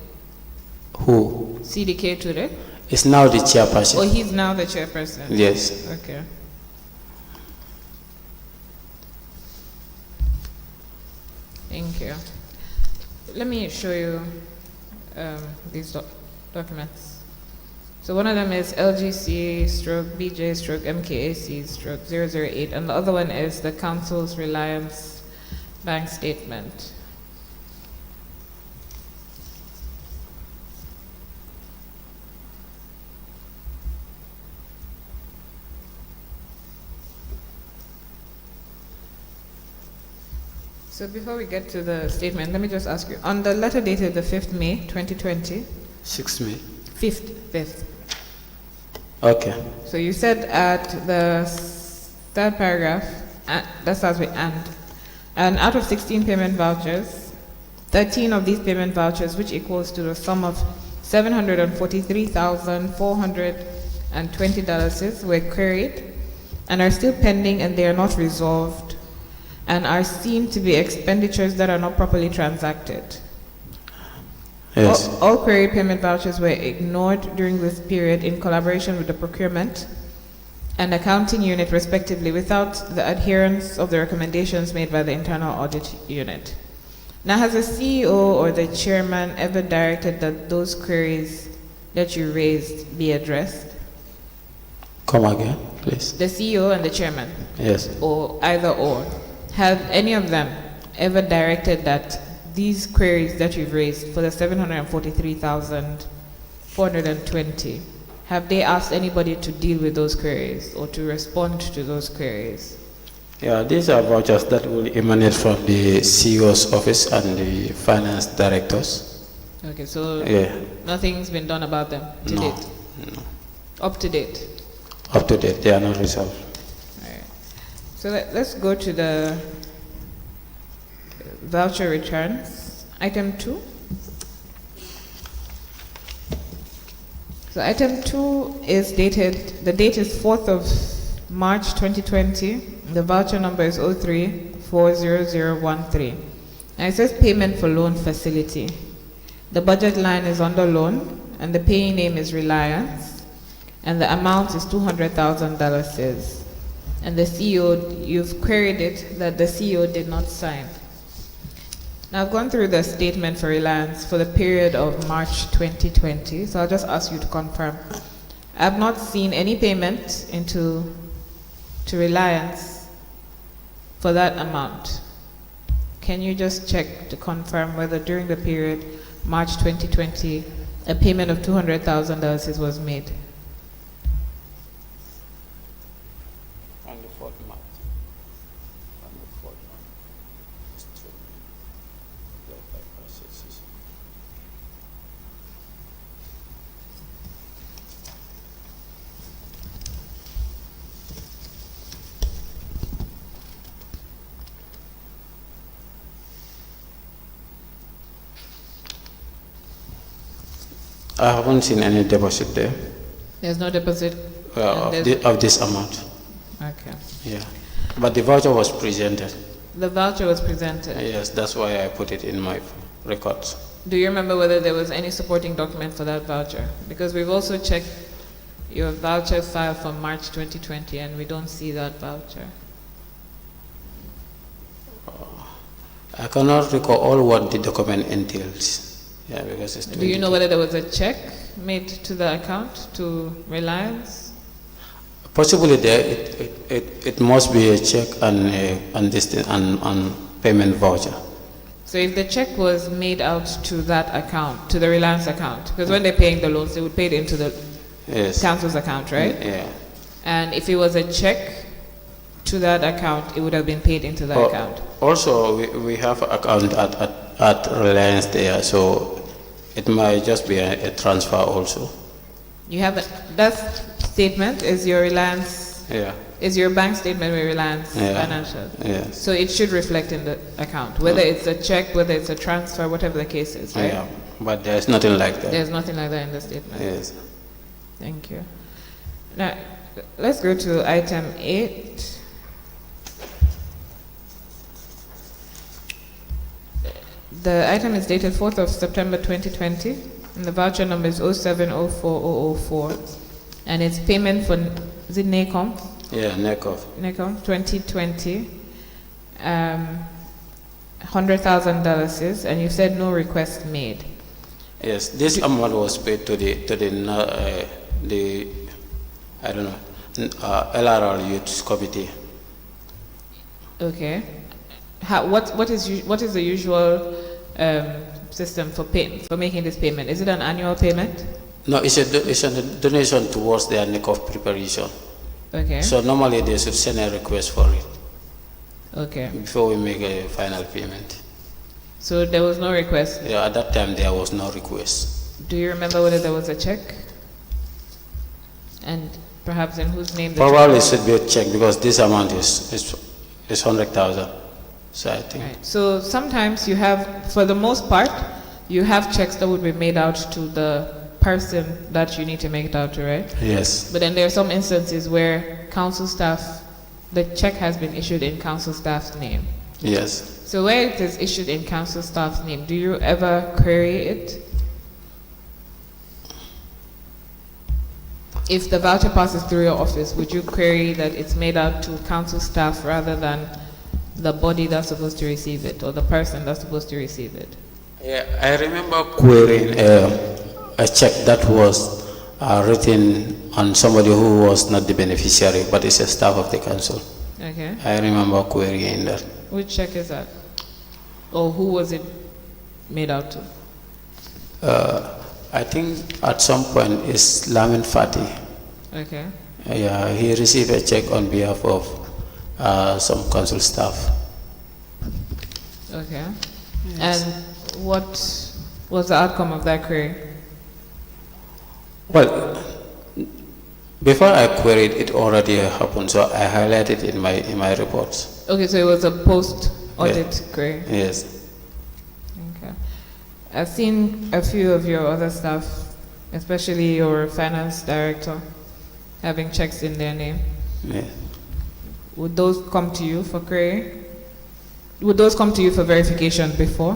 Who CDK today? is now the chairperson. Oh, he's now the chairperson. Yes. Okay. Thank you. Let me show you these documents. So one of them is LGC stroke BJ stroke MKAC stroke 008, and the other one is the council's Reliance bank statement. So before we get to the statement, let me just ask you, on the letter dated the 5th May 2020, 6 May. 5th. Okay. So you said at the third paragraph, that starts with and out of 16 payment vouchers, 13 of these payment vouchers, which equals to the sum of $743,420 were queried and are still pending, and they are not resolved and are seen to be expenditures that are not properly transacted. Yes. All queried payment vouchers were ignored during this period in collaboration with the procurement and accounting unit respectively, without the adherence of the recommendations made by the internal audit unit. Now, has the CEO or the chairman ever directed that those queries that you raised be addressed? Come again, please. The CEO and the chairman, Yes. or either or, have any of them ever directed that these queries that you've raised for the 743,420, have they asked anybody to deal with those queries or to respond to those queries? Yeah, these are vouchers that will emanate from the CEO's office and the finance directors. Okay, so Yeah. nothing's been done about them to No. date? No. Up to date? Up to date, they are not resolved. All right. So let's go to the voucher returns. Item 2. So item 2 is dated, the date is 4th of March 2020. The voucher number is 03-40013. Now it says payment for loan facility. The budget line is under loan and the paying name is Reliance and the amount is $200,000. And the CEO, you've queried it that the CEO did not sign. Now, I've gone through the statement for Reliance for the period of March 2020, so I'll just ask you to confirm. I've not seen any payment to Reliance for that amount. Can you just check to confirm whether during the period March 2020 a payment of $200,000 was made? On the 4th month. On the 4th month. I haven't seen any deposit there There's no deposit? and there's- of this amount. Okay. Yeah. But the voucher was presented. The voucher was presented. Yes, that's why I put it in my records. Do you remember whether there was any supporting document for that voucher? Because we've also checked your voucher file from March 2020 and we don't see that voucher. I cannot recall all what the document entails. Yeah, because it's Do you know whether there was a check made to the account to Reliance? possibly there it must be a check and this thing and payment voucher. So if the check was made out to that account, to the Reliance account, because when they're paying the loans, they would pay it into the Yes. council's account, right? Yeah. And if it was a check to that account, it would have been paid into that account. Also, we have account at Reliance there, so it might just be a transfer also. You have that statement is your Reliance, Yeah. is your bank statement with Reliance Yeah. Financial. Yes. So it should reflect in the account, whether it's a check, whether it's a transfer, whatever the case is, right? Yeah. But there's nothing like that. There's nothing like that in the statement. Yes. Thank you. Now, let's go to item 8. The item is dated 4th of September 2020, and the voucher number is 0704004, and it's payment for, is it NACOM? Yeah, neck off. NACOM 2020, $100,000, and you said no request made. Yes, this amount was paid to the I don't know, LRL Youth Committee. Okay. What is the usual system for making this payment? Is it an annual payment? No, it's a donation towards their neck off preparation. Okay. So normally they should send a request for it Okay. before we make a final payment. So there was no request. Yeah, at that time there was no request. Do you remember whether there was a check? And perhaps in whose name the Probably it check? should be a check because this amount is 100,000. So I think. Right. So sometimes you have, for the most part, you have checks that would be made out to the person that you need to make it out to, right? Yes. But then there are some instances where council staff, the check has been issued in council staff's name. Yes. So where it is issued in council staff's name, do you ever query it? If the voucher passes through your office, would you query that it's made out to council staff rather than the body that's supposed to receive it or the person that's supposed to receive it? Yeah, I remember querying a check that was written on somebody who was not the beneficiary, but is a staff of the council. Okay. I remember querying that. Which check is that? Or who was it made out to? I think at some point it's Lamin Fati. Okay. Yeah, he received a check on behalf of some council staff. Okay. And what was the outcome of that query? Well, before I queried, it already happened, so I highlighted it in my reports. Okay, so it was a post-audit query. Yes. Okay. I've seen a few of your other staff, especially your finance director, having checks in their name. Yeah. Would those come to you for query? Would those come to you for verification before?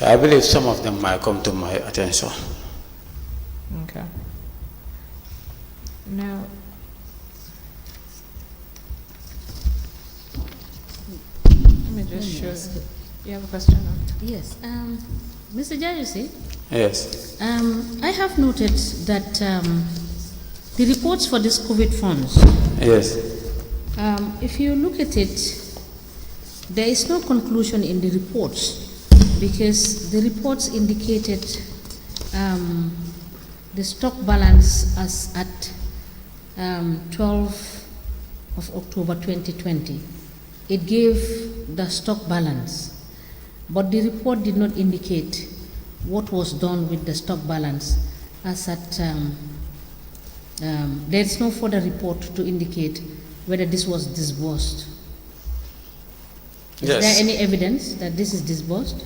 I believe some of them might come to my attention. Okay. Now, let me just show. You have a question? Yes. Mr. Jajusi, Yes. I have noted that the reports for these COVID funds, Yes. if you look at it, there is no conclusion in the reports because the reports indicated the stock balance as at 12 of October 2020. It gave the stock balance, but the report did not indicate what was done with the stock balance as at there is no further report to indicate whether this was disbursed. Is Yes. there any evidence that this is disbursed?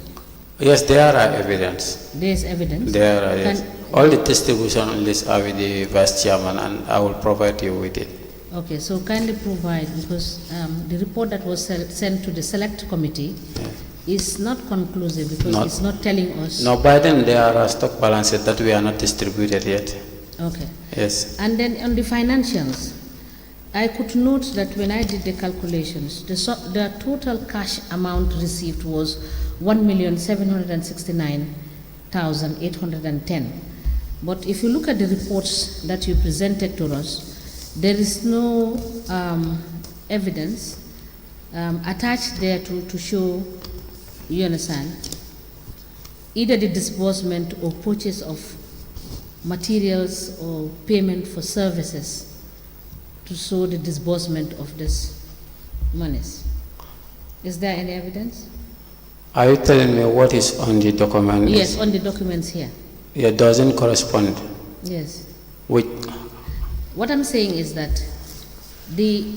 Yes, there are evidence. There is evidence. There are, yes. Can- All the distribution lists are with the vice chairman, and I will provide you with it. Okay, so kindly provide, because the report that was sent to the select committee is not conclusive because Not- it's not telling us. Now, by then there are stock balances that we are not distributed yet. Okay. Yes. And then on the financials, I could note that when I did the calculations, the total cash amount received was 1,769,810. But if you look at the reports that you presented to us, there is no evidence attached there to show you understand, either the disbursement or purchase of materials or payment for services to show the disbursement of this monies. Is there any evidence? Are you telling me what is on the document? Yes, on the documents here. It doesn't correspond Yes. with. What I'm saying is that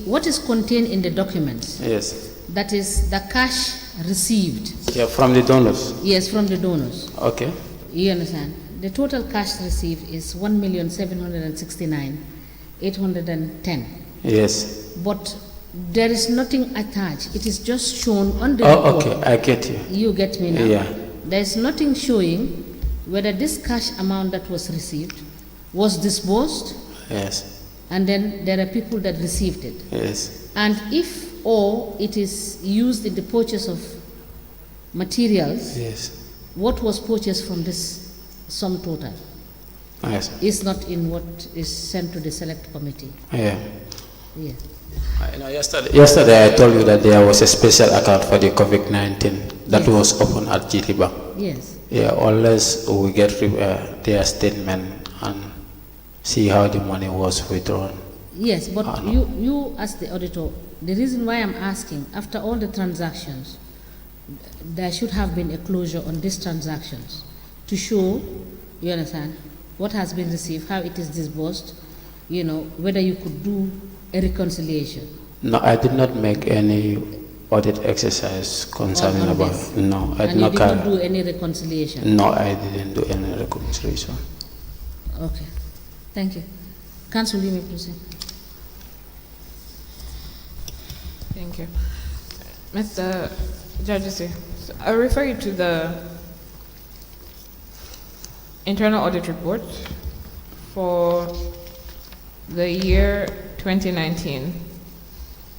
what is contained in the documents, Yes. that is the cash received. Yeah, from the donors. Yes, from the donors. Okay. You understand? The total cash received is 1,769,810. Yes. But there is nothing attached. It is just shown on the Oh, report. okay. I get you. You get me now? Yeah. There is nothing showing whether this cash amount that was received was disbursed, Yes. and then there are people that received it. Yes. And if or it is used in the purchase of materials, Yes. what was purchased from this sum total Yes. is not in what is sent to the select committee. Yeah. Yeah. Yesterday I told you that there was a special account for the COVID-19 that Yes. was open at GT Bank. Yes. Yeah, unless we get their statement and see how the money was withdrawn. Yes, but Ah, no. you as the auditor, the reason why I'm asking, after all the transactions, there should have been a closure on these transactions to show, you understand, what has been received, how it is disbursed, you know, whether you could do a reconciliation. No, I did not make any audit exercise concerning on about. this. No, I And did you not. did not do any reconciliation. No, I didn't do any reconciliation. Okay, thank you. Council, you may proceed. Thank you. Mr. Judge, I refer you to the internal audit report for the year 2019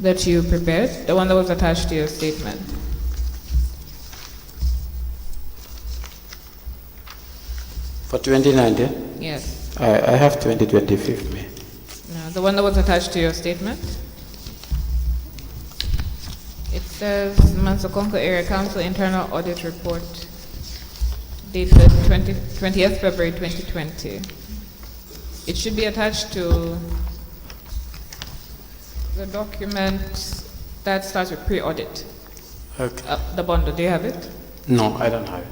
that you prepared, the one that was attached to your statement. For 2019, Yes. I have 2025 May. No, the one that was attached to your statement. It says Mansokonko Area Council Internal Audit Report dated 20th February 2020. It should be attached to the document that starts with pre-audit. Okay. The bundle, do you have it? No, I don't have it.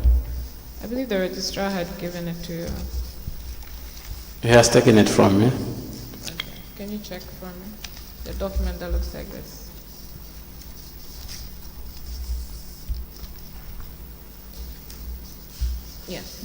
I believe the registrar had given it to you. He has taken it from me. Okay. Can you check for me? The document that looks like this. Yes.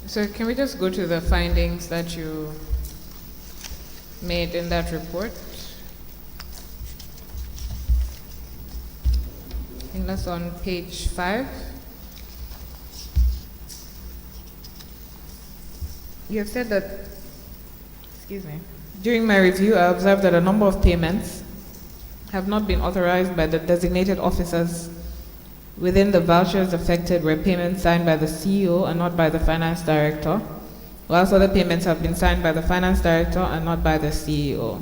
So can we just go to the findings that you made in that report? I think that's on page 5. You have said that, excuse me, during my review, I observed that a number of payments have not been authorized by the designated officers within the vouchers affected were payments signed by the CEO and not by the finance director, whilst other payments have been signed by the finance director and not by the CEO.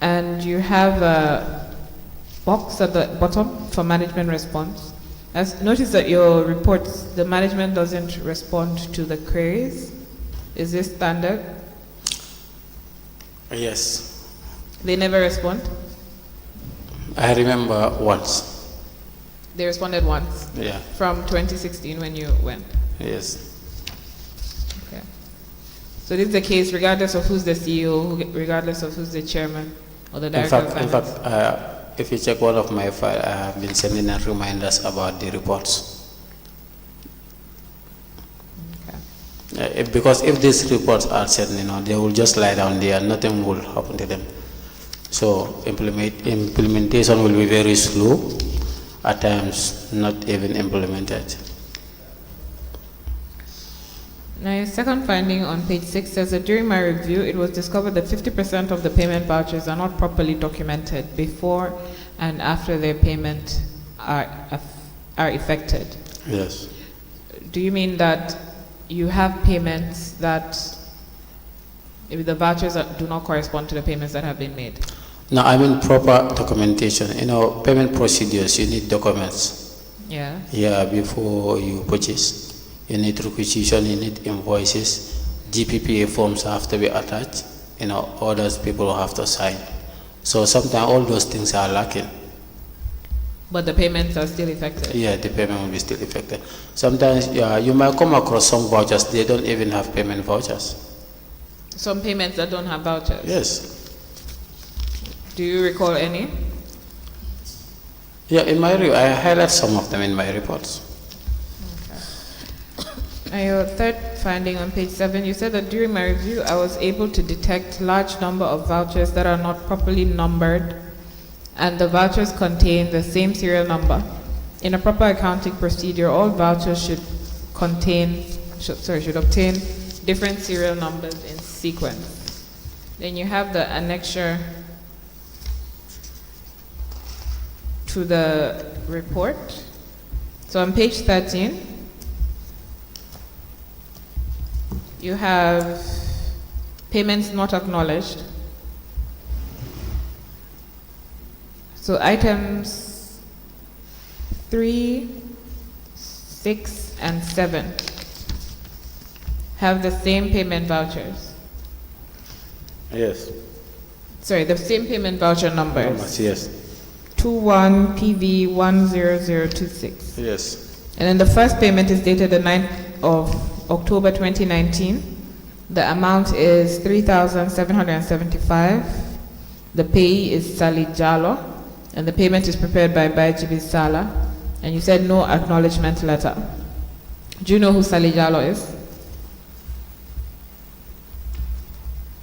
And you have a box at the bottom for management response. Notice that your reports, the management doesn't respond to the queries. Is this standard? Yes. They never respond? I remember once. They responded once? Yeah. From 2016 when you went? Yes. Okay. So this is the case regardless of who's the CEO, regardless of who's the chairman or the director of finance? If you check one of my files, I have been sending out reminders about the reports. Okay. Because if these reports are sent, they will just lie down there, nothing will happen to them. So implementation will be very slow, at times not even implemented. Now, your second finding on page 6 says that during my review, it was discovered that 50% of the payment vouchers are not properly documented before and after their payment are effected. Yes. Do you mean that you have payments that if the vouchers do not correspond to the payments that have been made? No, I mean proper documentation. You know, payment procedures, you need documents. Yeah. Yeah, before you purchase. You need requisition, you need invoices, GPPA forms have to be attached, you know, orders people have to sign. So sometimes all those things are lacking. But the payments are still effective? Yeah, the payment will be still effective. Sometimes you might come across some vouchers, they don't even have payment vouchers. Some payments that don't have vouchers? Yes. Do you recall any? Yeah, in my I highlight some of them in my reports. And your third finding on page 7, you said that during my review, I was able to detect large number of vouchers that are not properly numbered, and the vouchers contain the same serial number. In a proper accounting procedure, all vouchers should obtain different serial numbers in sequence. Then you have the annexure to the report. So on page 13, you have payments not acknowledged. So items 3, 6, and 7 have the same payment vouchers. Yes. Sorry, the same payment voucher numbers. Yes. 21 PV 10026. Yes. And then the first payment is dated the 9th of October 2019. The amount is 3,775. The payee is Sali Jalo, and the payment is prepared by Bajibi Sala. And you said no acknowledgement letter. Do you know who Sali Jalo is?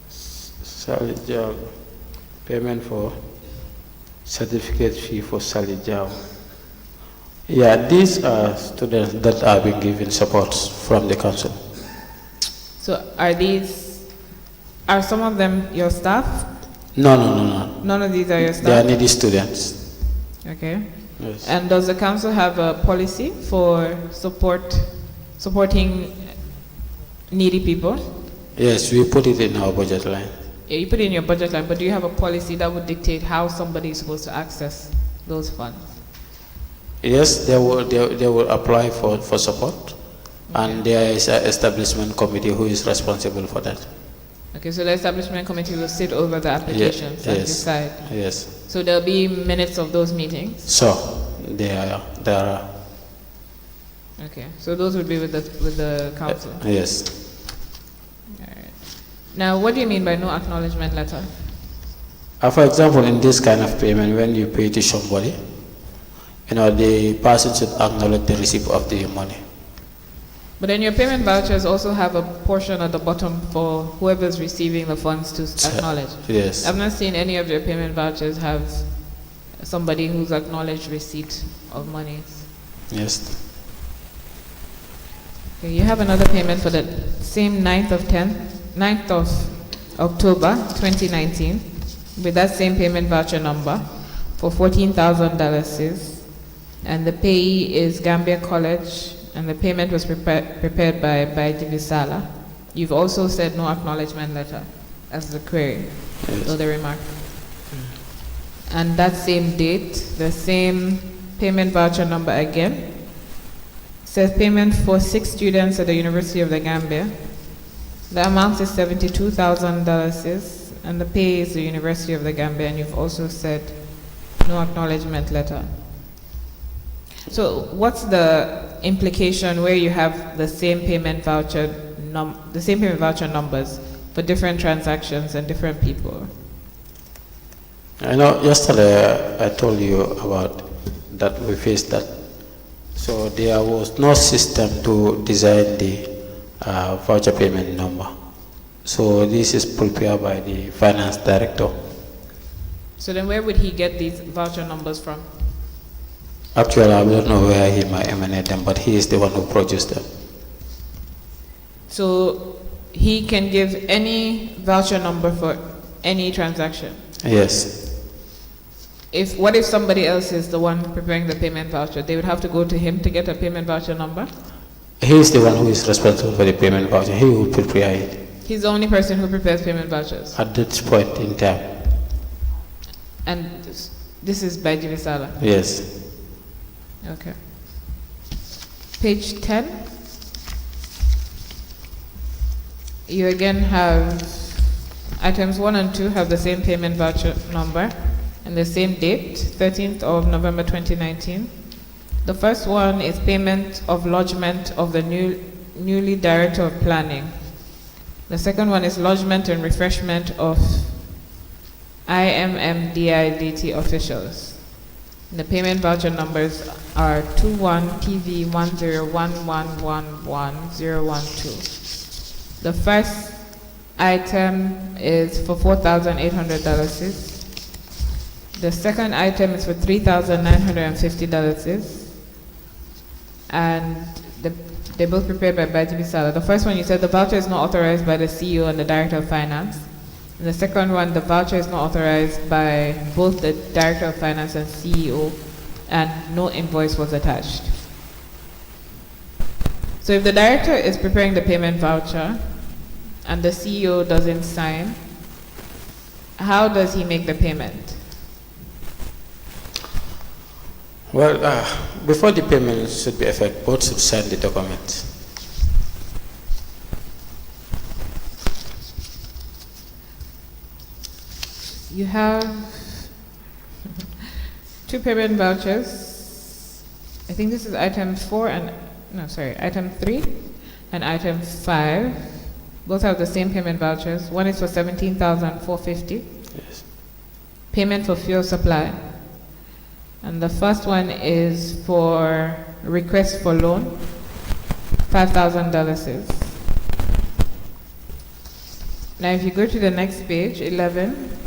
Sali Jalo. Payment for certificate fee for Sali Jalo. Yeah, these are students that are being given support from the council. So are some of them your staff? No. None of these are your They staff? are needy students. Okay. Yes. And does the council have a policy for supporting needy people? Yes, we put it in our budget line. Yeah, you put it in your budget line, but do you have a policy that would dictate how somebody is supposed to access those funds? Yes, they will apply for support, and there is an establishment committee who is responsible for that. Okay, so the establishment committee will sit over the applications and decide. Yes. So there'll be minutes of those meetings. So there are. Okay, so those would be with the council. Yes. All right. Now, what do you mean by no acknowledgement letter? For example, in this kind of payment, when you pay to somebody, you know, the person should acknowledge the receipt of the money. But then your payment vouchers also have a portion at the bottom for whoever's receiving the funds to acknowledge. Yes. I've not seen any of your payment vouchers have somebody who's acknowledged receipt of monies. Yes. Okay, you have another payment for the same 9th of October 2019 with that same payment voucher number for $14,000, and the payee is Gambia College, and the payment was prepared by Divisala. You've also said no acknowledgement letter as the query, or the remark. And that same date, the same payment voucher number again, says payment for 6 students at the University of the Gambia. The amount is $72,000, and the pay is the University of the Gambia, and you've also said no acknowledgement letter. So what's the implication where you have the same payment voucher numbers for different transactions and different people? I know yesterday I told you about that we faced that. So there was no system to design the voucher payment number. So this is prepared by the finance director. So then where would he get these voucher numbers from? Actually, I don't know where he might emanate them, but he is the one who produced them. So he can give any voucher number for any transaction. Yes. What if somebody else is the one preparing the payment voucher? They would have to go to him to get a payment voucher number? He is the one who is responsible for the payment voucher. He will prepare it He's the only person who prepares payment vouchers. at this point in time. And this is by Jivisala. Yes. Okay. Page 10. You again have items 1 and 2 have the same payment voucher number and the same date, 13th of November 2019. The first one is payment of lodgement of the newly Director of Planning. The second one is lodgement and refreshment of IMMDIDT officials. The payment voucher numbers are 21PV101111012. The first item is for $4,800. The second item is for $3,950. And they're both prepared by Bajibi Sala. The first one, you said the voucher is not authorized by the CEO and the Director of Finance. And the second one, the voucher is not authorized by both the Director of Finance and CEO, and no invoice was attached. So if the Director is preparing the payment voucher and the CEO doesn't sign, how does he make the payment? Well, before the payment should be effective, both should sign the document. You have two payment vouchers. I think this is item 3 and item 5. Both have the same payment vouchers. One is for $17,450. Yes. Payment for fuel supply. And the first one is for request for loan, $5,000. Now if you go to the next page, 11,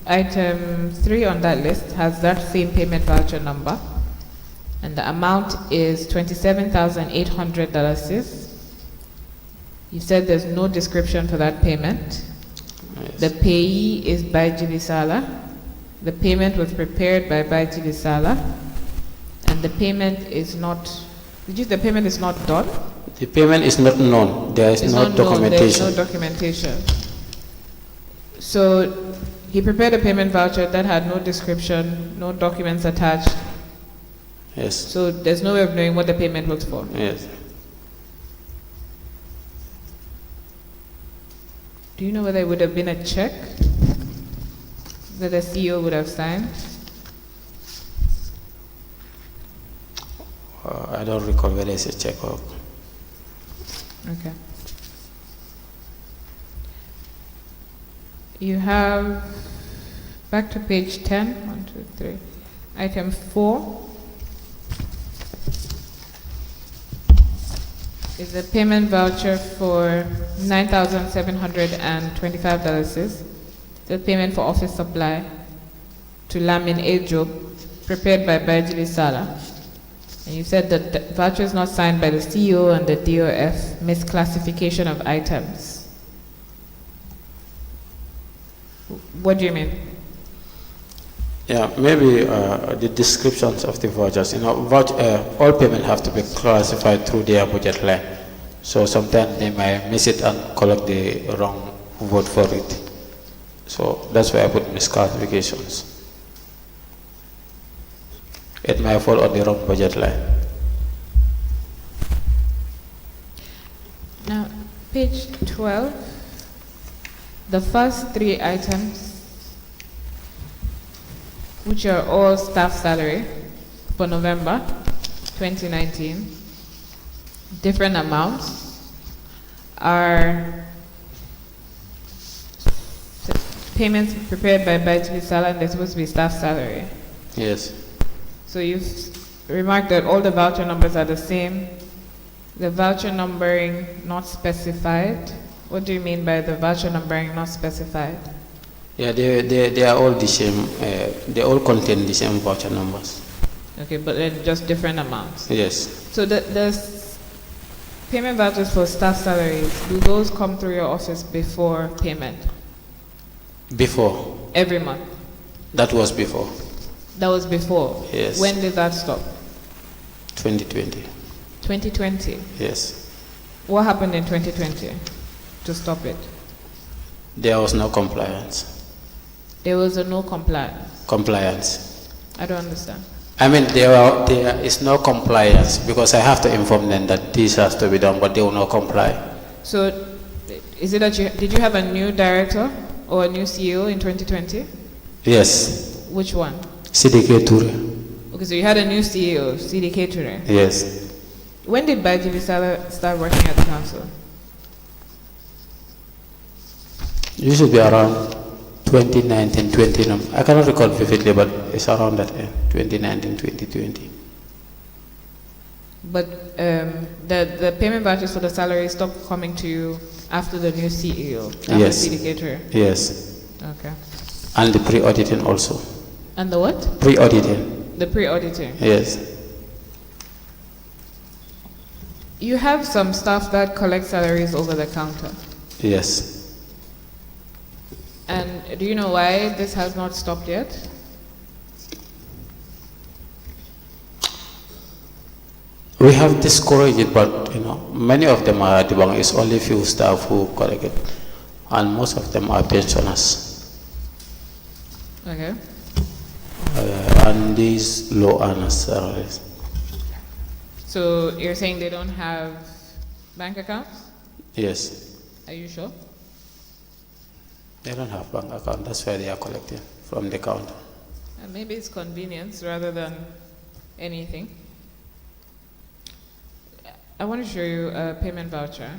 item 3 on that list has that same payment voucher number. And the amount is $27,800. You said there's no description for that payment. Yes. The payee is by Jivisala. The payment was prepared by Jivisala. And the payment is not, the payment is not done? The payment is not known. There is no documentation. There's no documentation. So he prepared a payment voucher that had no description, no documents attached. Yes. So there's no way of knowing what the payment was for. Yes. Do you know whether it would have been a check that the CEO would have signed? I don't recall whether it's a check or. Okay. You have, back to page 10, 1, 2, 3, item 4 is a payment voucher for $9,725. The payment for office supply to Lamin A. Job, prepared by Bajili Sala. And you said that the voucher is not signed by the CEO and the DOF, misclassification of items. What do you mean? Yeah, maybe the descriptions of the vouchers. All payments have to be classified through their budget line. So sometimes they might miss it and collect the wrong vote for it. So that's why I put misclassifications. It might fall on the wrong budget line. Now, page 12, the first 3 items, which are all staff salary for November 2019, different amounts, are payments prepared by Bajili Sala, and they're supposed to be staff salary. Yes. So you've remarked that all the voucher numbers are the same. The voucher numbering not specified. What do you mean by the voucher numbering not specified? Yeah, they are all the same. They all contain the same voucher numbers. Okay, but then just different amounts. Yes. So the Payment vouchers for staff salaries, do those come through your office before payment? Before. Every month? That was before. That was before? Yes. When did that stop? 2020. 2020? Yes. What happened in 2020 to stop it? There was no compliance. There was a no compliance. Compliance. I don't understand. I mean, there is no compliance because I have to inform them that this has to be done, but they will not comply. So, is it that did you have a new director or a new CEO in 2020? Yes. Which one? CDK Ture. Okay, so you had a new CEO, CDK Ture. Yes. When did Bajivi start working at the council? You should be around 2019, 20. I cannot recall vividly, but it's around that end, 2019, 2020. But the payment vouchers for the salary stopped coming to you after the new CEO, after Yes. CDK Ture? Yes. Okay. And the pre-auditing also. And the what? Pre-auditing. The pre-auditing. Yes. You have some staff that collect salaries over the counter. Yes. And do you know why this has not stopped yet? We have discouraged it, but many of them are at the bank. It's only few staff who collect it, and most of them are pensioners. Okay. And these low earners salaries. So you're saying they don't have bank accounts? Yes. Are you sure? They don't have bank account. That's why they are collecting from the counter. And maybe it's convenience rather than anything. I want to show you a payment voucher.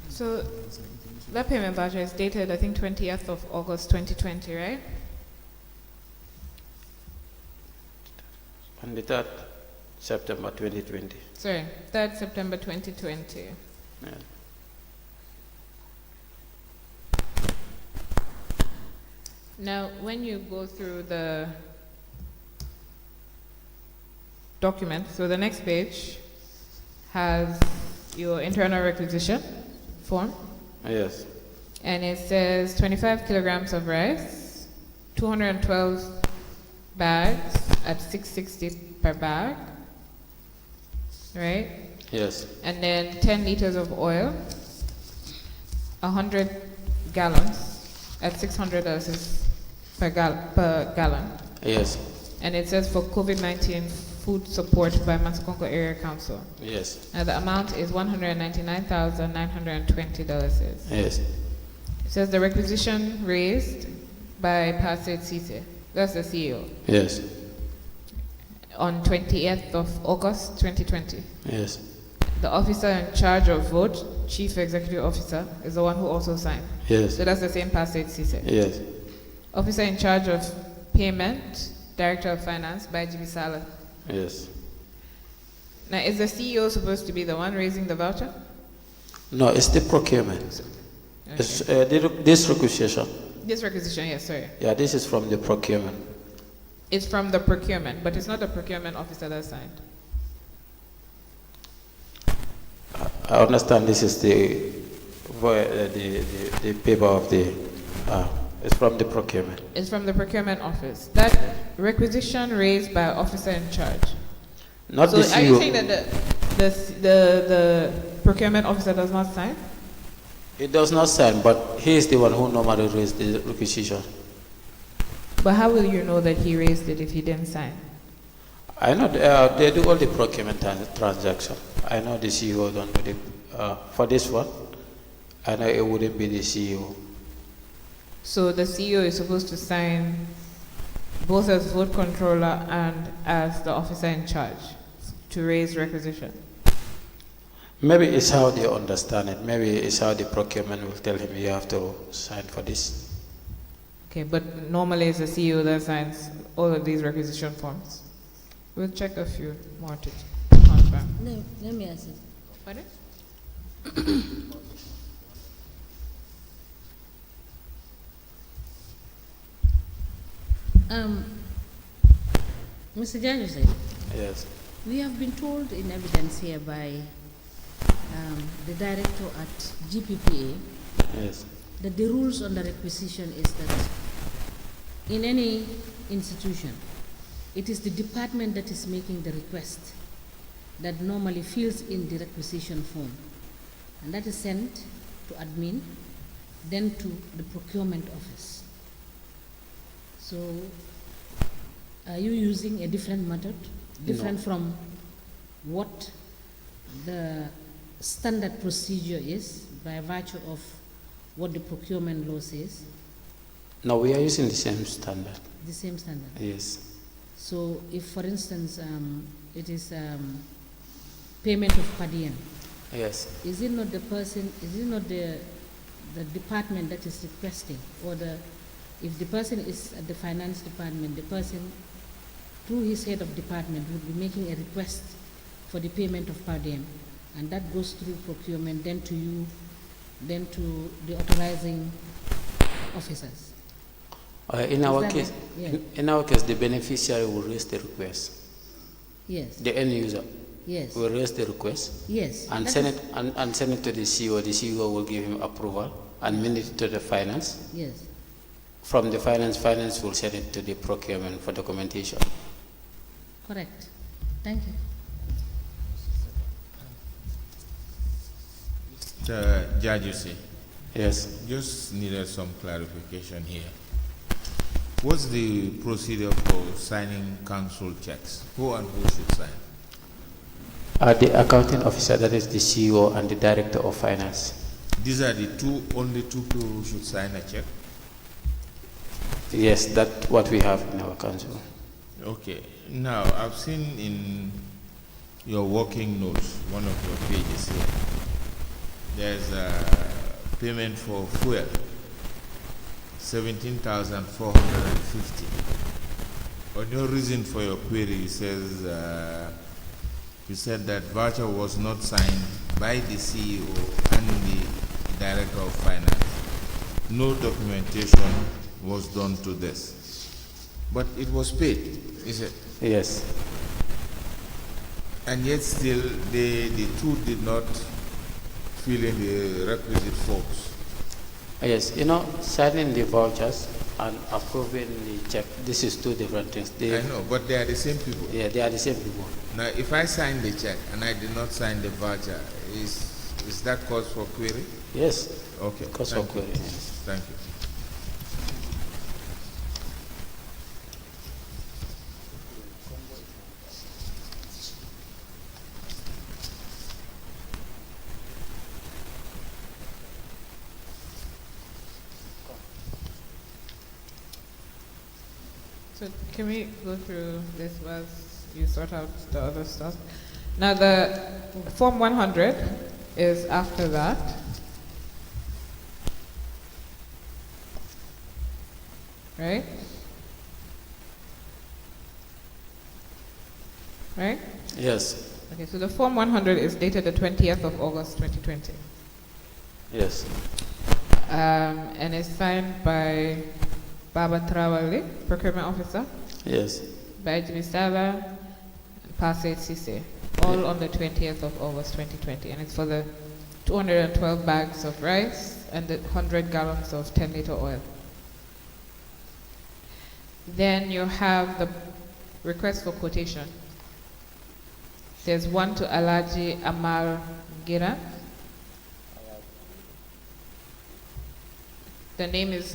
So that payment voucher is dated, I think, 20th of August 2020, right? On the 3rd September 2020. Sorry, 3rd September 2020. Yeah. Now, when you go through the document, so the next page has your internal requisition form. Yes. And it says 25 kilograms of rice, 212 bags at 660 per bag, right? Yes. And then 10 liters of oil, 100 gallons at $600 per gallon. Yes. And it says for COVID-19 food support by Mansakonko Area Council. Yes. And the amount is $199,920. Yes. It says the requisition raised by Pastor Cisse, that's the CEO, Yes. on 20th of August 2020. Yes. The officer in charge of vote, Chief Executive Officer, is the one who also signed. Yes. So that's the same Pastor Cisse. Yes. Officer in charge of payment, Director of Finance, by GB Salah. Yes. Now, is the CEO supposed to be the one raising the voucher? No, it's the procurement. Okay. It's this requisition. This requisition, yes, sorry. Yeah, this is from the procurement. It's from the procurement, but it's not the procurement officer that signed. I understand this is the paper of the. It's from the procurement. It's from the procurement office. That requisition raised by officer in charge. Not So the are CEO. you saying that the procurement officer does not sign? It does not sign, but he is the one who normally raises the requisition. But how will you know that he raised it if he didn't sign? I know they do all the procurement transaction. I know the CEO don't do the, for this one, I know it wouldn't be the CEO. So the CEO is supposed to sign both as vote controller and as the officer in charge to raise requisition. Maybe it's how they understand it. Maybe it's how the procurement will tell him you have to sign for this. Okay, but normally it's the CEO that signs all of these requisition forms. We'll check a few more to confirm. No, let me ask you. Pardon? Mr. Jajuse, Yes. we have been told in evidence here by the director at GPPA Yes. that the rules on the requisition is that in any institution, it is the department that is making the request that normally fills in the requisition form. And that is sent to admin, then to the procurement office. So, are you using a different method, different from what the standard procedure is by virtue of what the procurement law says? No, we are using the same standard. The same standard. Yes. So, if for instance it is payment of per diem, Yes. is it not the person, is it not the department that is requesting, or if the person is at the finance department, the person through his head of department would be making a request for the payment of per diem, and that goes through procurement, then to you, then to the authorizing officers. In our that case, the- yeah. in our case, the beneficiary will raise the request. Yes, The end user yes, will raise the request yes. and That send is- it and send it to the CEO. The CEO will give him approval and send it to the finance. Yes, From the finance will send it to the procurement for documentation. correct. Thank you. Judge, you see, Yes. just needed some clarification here. What's the procedure for signing council checks? Who and who should sign? The accounting officer, that is the CEO, and the director of finance. These are the only two people who should sign a check? Yes, that's what we have in our council. Okay. Now, I've seen in your working notes, one of your pages here, there's a payment for fuel, 17,450. On your reason for your query, it says, you said that voucher was not signed by the CEO and the Director of Finance. No documentation was done to this. But it was paid, is it? Yes. And yet still, the two did not fill in the requisite forms. Yes, signing the vouchers and approving the check, this is two different things. I know, but they are the same people. Yeah, they are the same people. Now, if I sign the check and I did not sign the voucher, is that cause for query? Yes. Okay. Cause thank for you. query, yes. Thank you. So can we go through this whilst you sort out the other stuff? Now the Form 100 is after that. Right? Right? Yes. Okay, so the Form 100 is dated the 20th of August 2020. Yes. And it's signed by Baba Trawali, Procurement Officer, Yes. by Jimmy Sala, and Pase Sise, all on the 20th of August 2020. And it's for the 212 bags of rice and the 100 gallons of 10-liter oil. Then you have the request for quotation. There's one to Alaji Amal Gira. The name is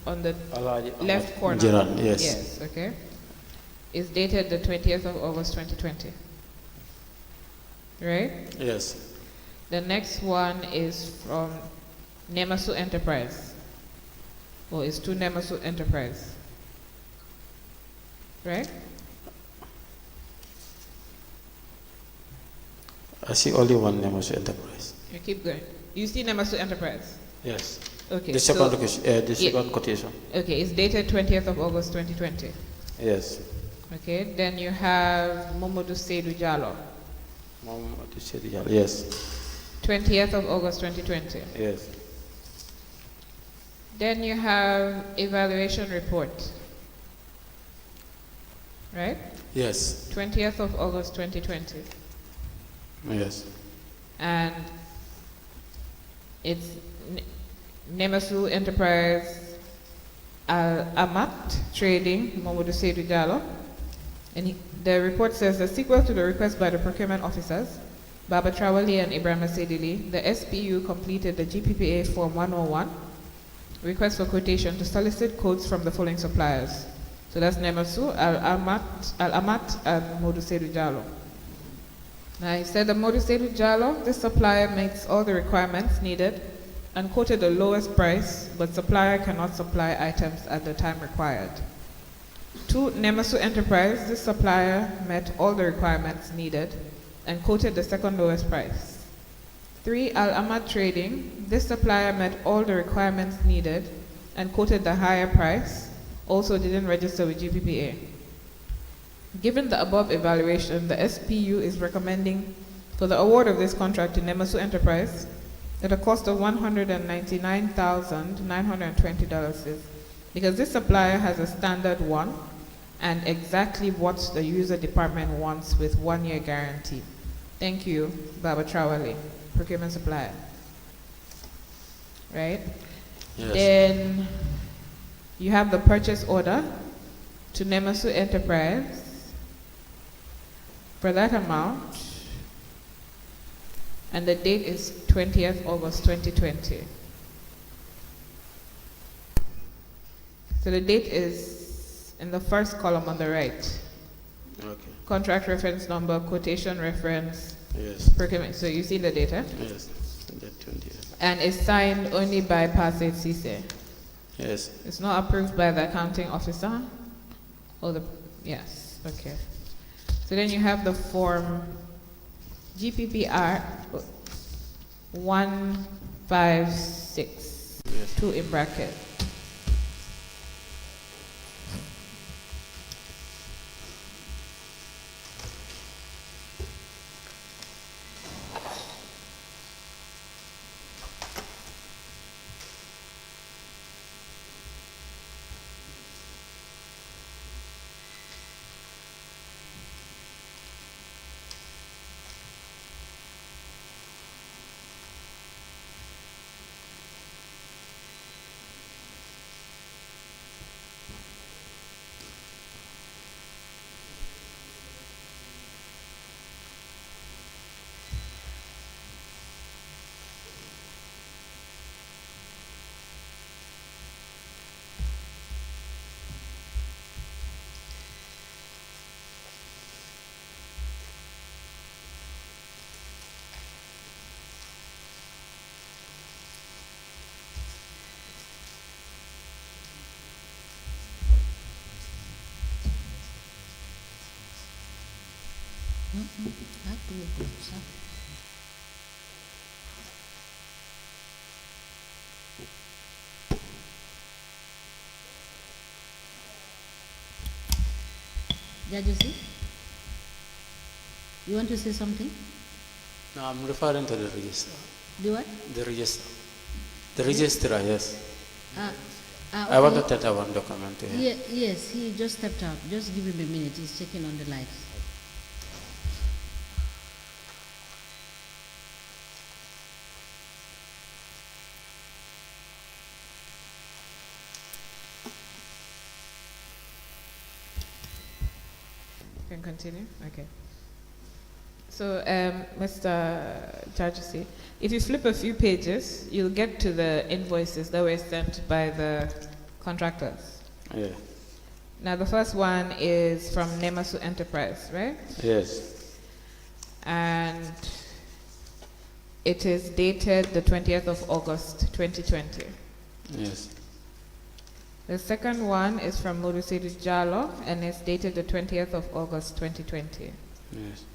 on the Alhaji left Ahmad corner. Jiran, yes. Yes, okay. Is dated the 20th of August 2020. Right? Yes. The next one is from Nemasu Enterprise. Or is to Nemasu Enterprise. Right? I see only one name was enterprise. You keep going. You see Nemasu Enterprise? Yes. Okay. The second location, the second quotation. Okay, it's dated 20th of August 2020. Yes. Okay, then you have Momodu Seydou Diallo, Yes. 20th of August 2020. Yes. Then you have evaluation report, right? Yes. 20th of August 2020. Yes. And it's Nemasu Enterprise Amat Trading, Momodu Seydou Diallo. And the report says the sequel to the request by the procurement officers, Baba Trawali and Ibrahim Sedili, the SPU completed the GPPA Form 101, request for quotation to solicit quotes from the following suppliers. So that's Nemasu, Al-Amat, and Modu Seydou Diallo. Now he said that Modu Seydou Diallo, this supplier makes all the requirements needed and quoted the lowest price, but supplier cannot supply items at the time required. 2, Nemasu Enterprise, this supplier met all the requirements needed and quoted the second lowest price. 3, Al-Amad Trading, this supplier met all the requirements needed and quoted the higher price, also didn't register with GPPA. Given the above evaluation, the SPU is recommending for the award of this contract to Nemasu Enterprise at a cost of $199,920 because this supplier has a standard one and exactly what the user department wants with 1-year guarantee. Thank you, Baba Trawali, procurement supplier. Right? Yes. Then you have the purchase order to Nemasu Enterprise for that amount, and the date is 20th August 2020. So the date is in the first column on the right. Okay. Contract reference number, quotation reference, Yes. procurement. So you see the data? Yes. The 20th. And it's signed only by Passet Cisse. Yes. It's not approved by the accounting officer? Or the, yes, okay. So then you have the form GPPR 156, Yes. 2 in bracket. Judges, you want to say something? No, I'm referring to the register. Do what? The register. The registrar, yes. Okay. I want to tender one document to him. Yes, he just stepped out. Just give him a minute. He's checking on the lights. Can continue? Okay. So, Mr. Jajasi, if you flip a few pages, you'll get to the invoices that were sent by the contractors. Yeah. Now, the first one is from Nemasu Enterprise, right? Yes. And it is dated the 20th of August, 2020. Yes. The second one is from Murusiri Jalo, and it's dated the 20th of August, 2020. Yes.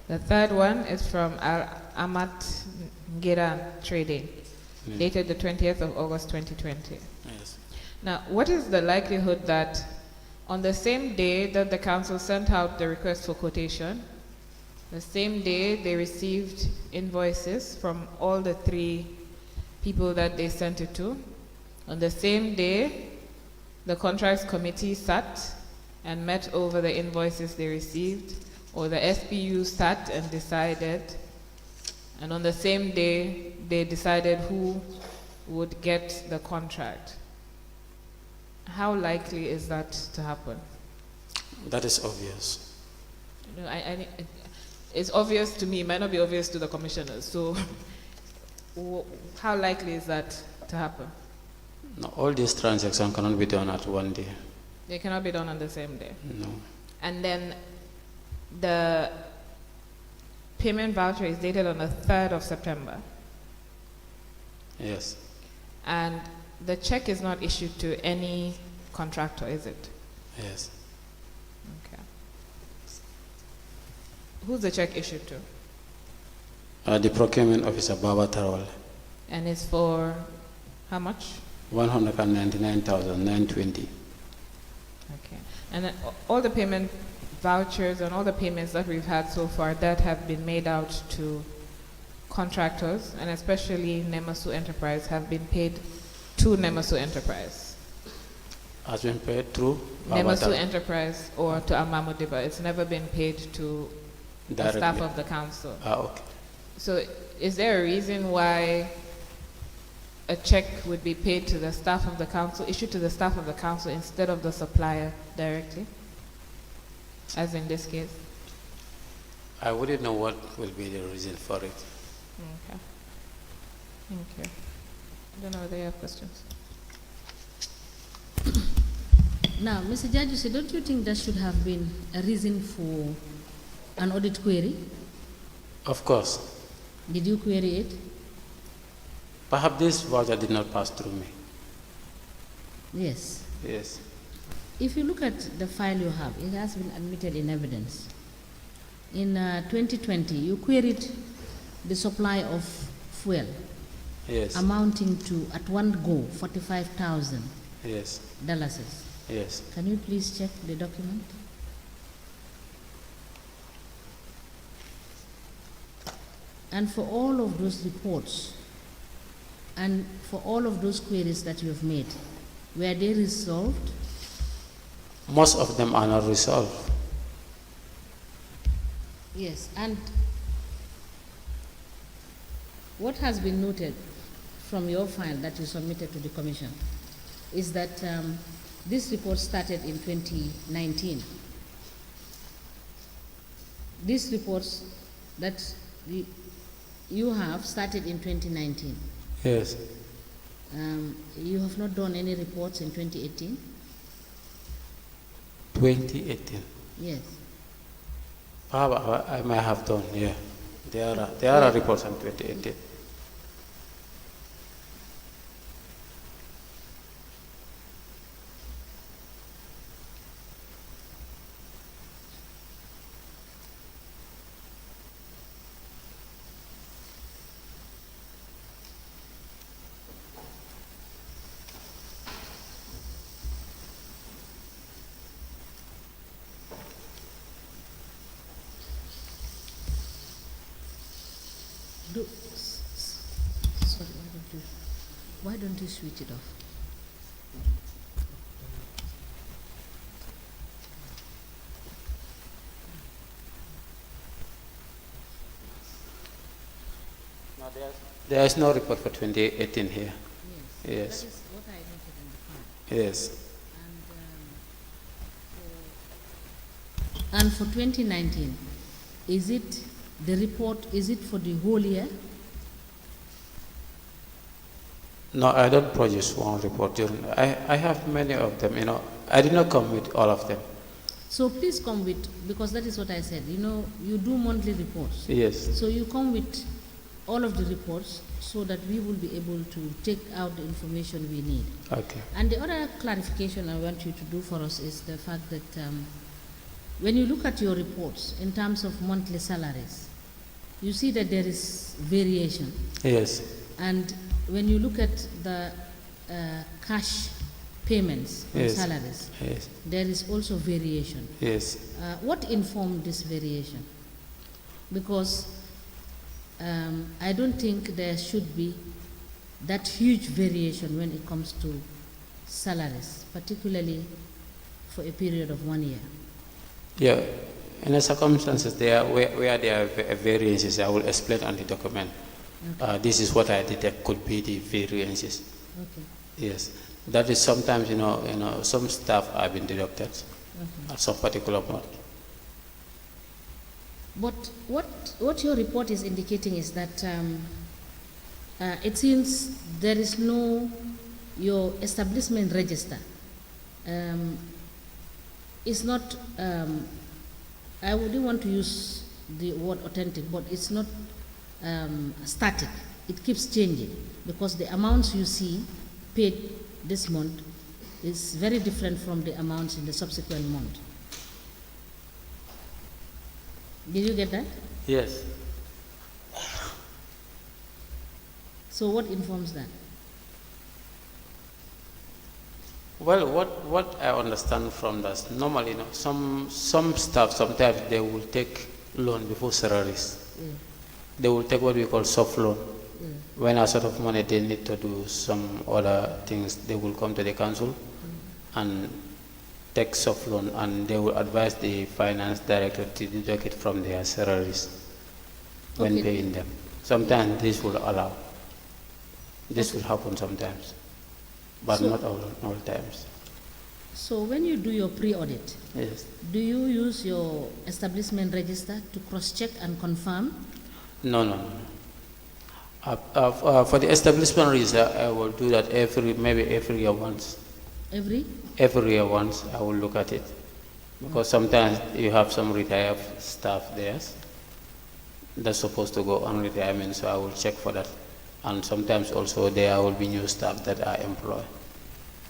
The third one is from Amat Ngira Trading, dated the 20th of August, 2020. Yes. Now, what is the likelihood that on the same day that the council sent out the request for quotation, the same day they received invoices from all the three people that they sent it to, on the same day the contracts committee sat and met over the invoices they received, or the SPU sat and decided, and on the same day they decided who would get the contract? How likely is that to happen? That is obvious. You know, it's obvious to me, it might not be obvious to the commissioners. So how likely is that to happen? No, all these transactions cannot be done at one day. They cannot be done on the same day. No. And then the payment voucher is dated on the 3rd of September. Yes. And the check is not issued to any contractor, is it? Yes. Okay. Who's the check issued to? The procurement officer, Baba Tarawale. And it's for how much? 199,920. Okay. And then all the payment vouchers and all the payments that we've had so far that have been made out to contractors, and especially Nemasu Enterprise, have been paid to Nemasu Enterprise. Has been paid through Baba Nemasu Tarawale. Enterprise or to Amamu Diba. It's never been paid to the staff Directly. of the council. Okay. So is there a reason why a check would be paid to the staff of the council, issued to the staff of the council instead of the supplier directly, as in this case? I wouldn't know what will be the reason for it. Okay. Thank you. I don't know whether you have questions. Now, Mr. Judge, don't you think there should have been a reason for an audit query? Of course. Did you query it? Perhaps this voucher did not pass through me. Yes. Yes. If you look at the file you have, it has been admitted in evidence. In 2020, you queried the supply of fuel Yes. amounting to, at one go, $45,000. Yes. Yes. Can you please check the document? And for all of those reports and for all of those queries that you have made, were they resolved? Most of them are not resolved. Yes. And what has been noted from your file that you submitted to the Commission is that this report started in 2019. These reports that you have started in 2019. Yes. You have not done any reports in 2018? 2018. Yes. Perhaps I might have done, yeah. There are reports on 2018. Sorry, why don't you switch it off? No, there is no report for 2018 here. Yes. Yes. That is what I noted in the file. Yes. And for 2019, is it the report, is it for the whole year? No, I don't produce one report. I have many of them, I did not come with all of them. So please come with, because that is what I said, you do monthly reports. Yes. So you come with all of the reports so that we will be able to take out the information we need. Okay. And the other clarification I want you to do for us is the fact that when you look at your reports in terms of monthly salaries, you see that there is variation. Yes. And when you look at the cash payments on Yes. salaries, Yes. there is also variation. Yes. What informed this variation? Because I don't think there should be that huge variation when it comes to salaries, particularly for a period of 1 year. Yeah. In the circumstances where there are variances, I will explain on the document. Okay. This is what I detect could be the variances. Okay. Yes. That is sometimes, some staff have been deducted Okay. at some particular point. But what your report is indicating is that it seems there is your establishment register is not, I wouldn't want to use the word authentic, but it's not static. It keeps changing because the amounts you see paid this month is very different from the amounts in the subsequent month. Did you get that? Yes. So what informs that? Well, what I understand from that, normally, some staff, sometimes they will take loan before salaries. Yeah. They will take what we call soft loan. Yeah. When a sort of money they need to do some other things, they will come to the council and take soft loan, and they will advise the finance director to deduct it from their salaries when Okay. paying them. Sometimes this will allow. This will happen sometimes, but So- not all times. So when you do your pre-audit, Yes. do you use your establishment register to cross-check and confirm? No. For the establishment register, I will do that maybe every year once. Every year once, I will look at it. Because sometimes you have some retired staff there that's supposed to go on retirement, so I will check for that. And sometimes also there will be new staff that are employed.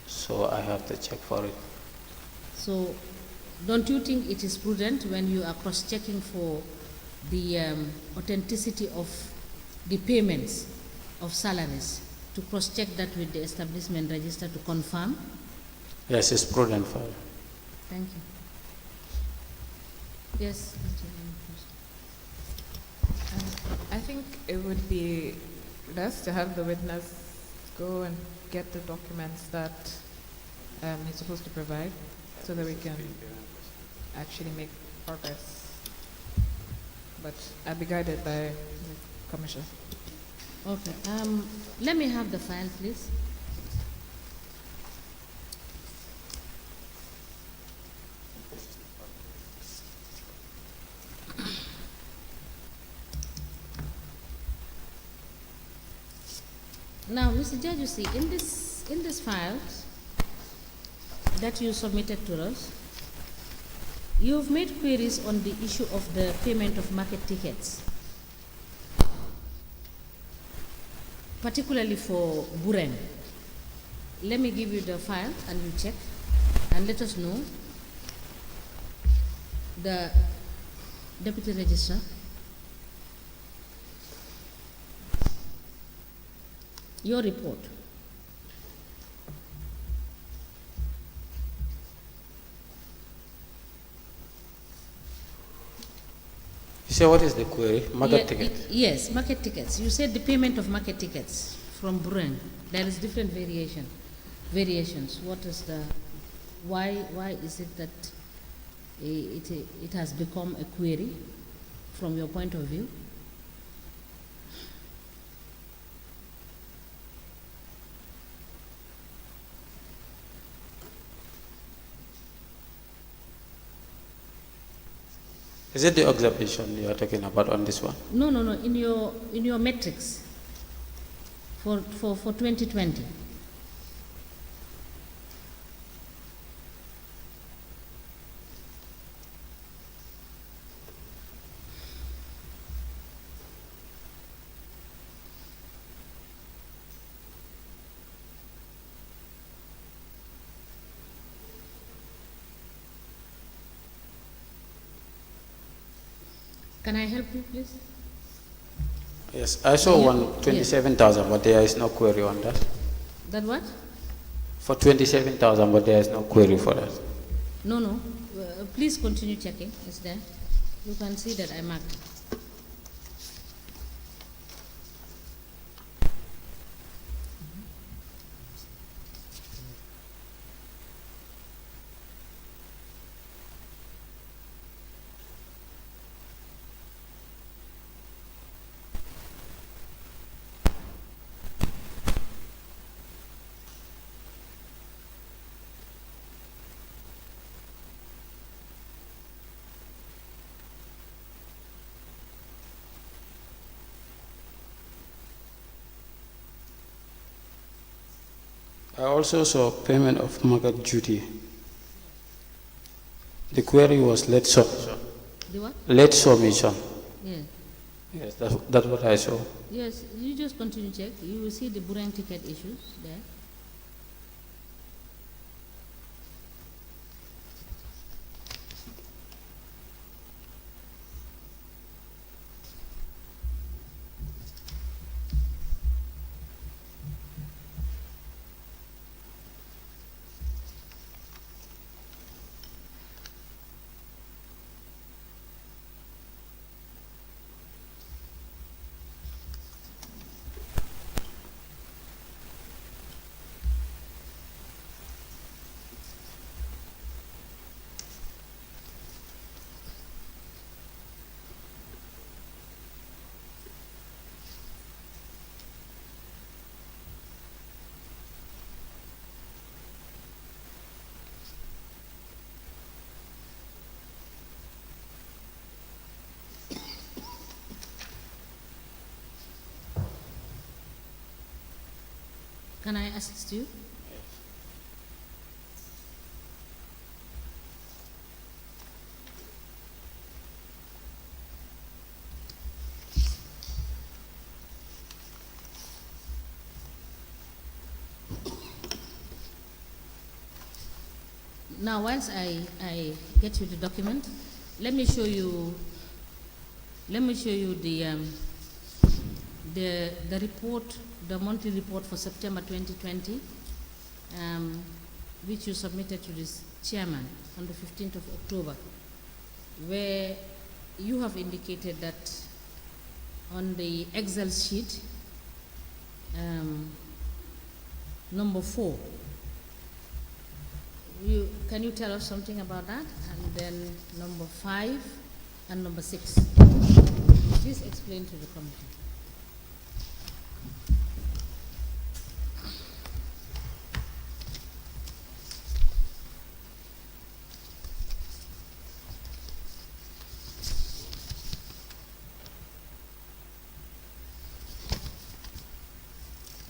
So I have to check for it. So don't you think it is prudent when you are cross-checking for the authenticity of the payments of salaries to cross-check that with the establishment register to confirm? Yes, it's prudent for you. Thank you. Yes. I think it would be best to have the witness go and get the documents that he's supposed to provide so that we can actually make progress. But I'll be guided by the Commissioner. Okay. Let me have the file, please. Now, Mr. Judge, you see, in this file that you submitted to us, you've made queries on the issue of the payment of market tickets, particularly for Buren. Let me give you the file and you check and let us know. The Deputy Registrar. Your report. You say what is the query? Market ticket? Yes, market tickets. You said the payment of market tickets from Buren. There is different variations. What is the, why is it that it has become a query from your point of view? Is it the observation you are talking about on this one? No. In your metrics for 2020. Can I help you, please? Yes, I saw Yeah. one 27,000, but there is no query on that. That what? For 27,000, but there is no query for that. No, no. Please continue checking. It's there. You can see that I marked it. I also saw payment of market duty. The query was late submission. The what? Late submission. Yes. Yes, that's what I saw. Yes, you just continue check. You will see the Burang ticket issues there. Can I assist you? Now, once I get you the document, let me show you the report, the monthly report for September 2020, which you submitted to this chairman on the 15th of October, where you have indicated that on the Excel sheet, number 4, can you tell us something about that? And then number 5 and number 6. Please explain to the committee.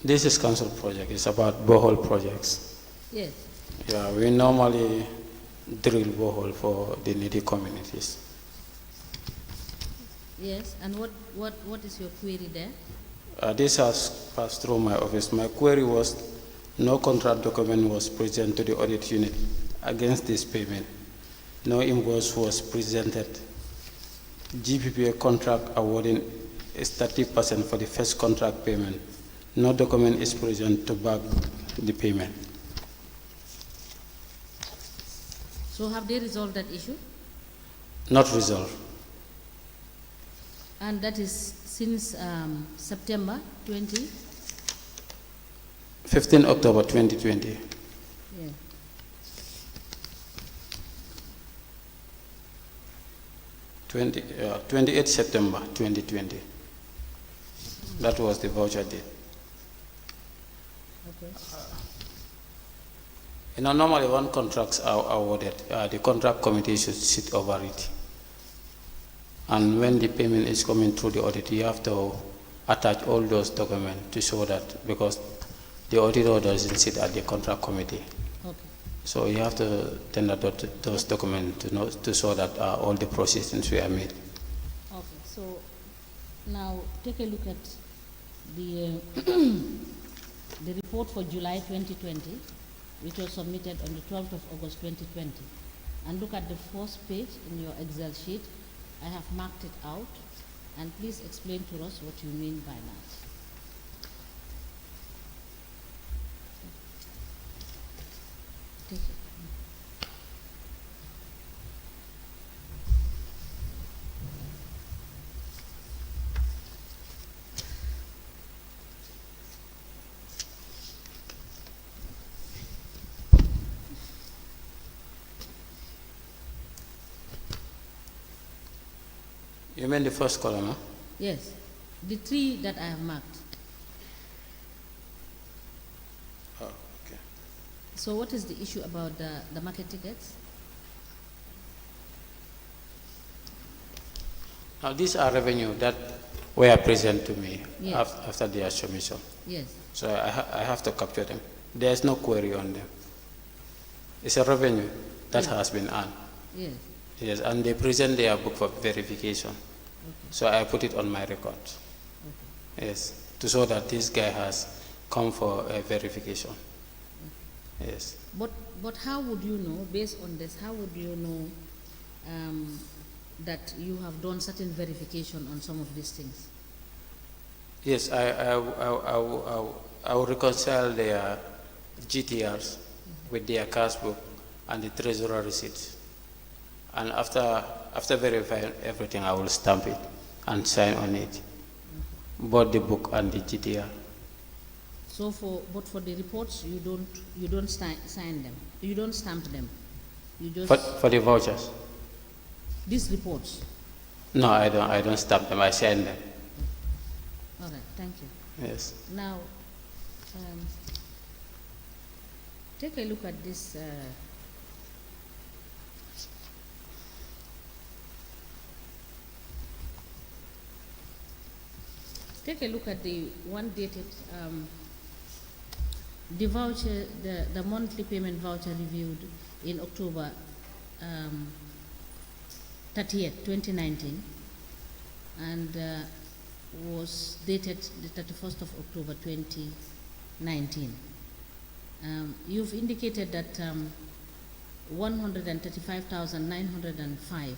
This is council project. It's about borehole projects. Yes. Yeah, we normally drill borehole for the needy communities. Yes, and what is your query there? This has passed through my office. My query was no contract document was presented to the audit unit against this payment. No invoice was presented. GPPA contract awarding is 30% for the first contract payment. No document is present to back the payment. So have they resolved that issue? Not resolved. And that is since September 20? 15 October 2020. Yeah. Uh, 28 September 2020. That was the voucher date. Okay. You know, normally when contracts are awarded, the contract committee should sit over it. And when the payment is coming through the audit, you have to attach all those documents to show that, because the auditor doesn't sit at the contract committee. Okay. So you have to tender those documents to show that all the processes were made. Okay, so now take a look at the, the report for July 2020, which was submitted on the 12th of August 2020. And look at the first page in your Excel sheet. I have marked it out, and please explain to us what you mean by that. Take it. You mean the first column, huh? Yes, the three that I have marked. Oh, okay. So what is the issue about the market tickets? Now these are revenue that were present to me Yes. after their submission. Yes, So I have to capture them. There's no query on them. It's a revenue that has been earned. yes. Yes, and they present their book for verification. Okay. So I put it on my record. Okay. Yes, to show that this guy has come for a verification. Yes. But how would you know, based on this, how would you know that you have done certain verification on some of these things? Yes, I will reconcile their GTRs with their cash book and the treasurer receipts. And after verifying everything, I will stamp it and sign on it, both the book and the GTR. So for the reports, you don't sign them, you don't stamp them, you just For the vouchers? these reports. No, I don't stamp them. I sign them. All right, thank you. Yes. Now, take a look at this. Take a look at the one dated, the voucher, the monthly payment voucher reviewed in October 30th, 2019, and was dated the 31st of October 2019. You've indicated that 135,905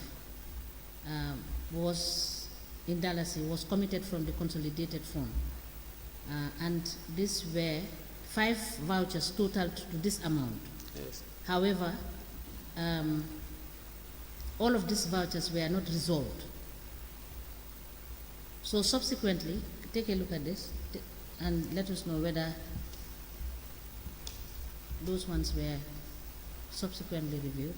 was in Dallas was committed from the consolidated fund, and these were 5 vouchers totaled to this amount. Yes. However, all of these vouchers were not resolved. So subsequently, take a look at this and let us know whether those ones were subsequently reviewed.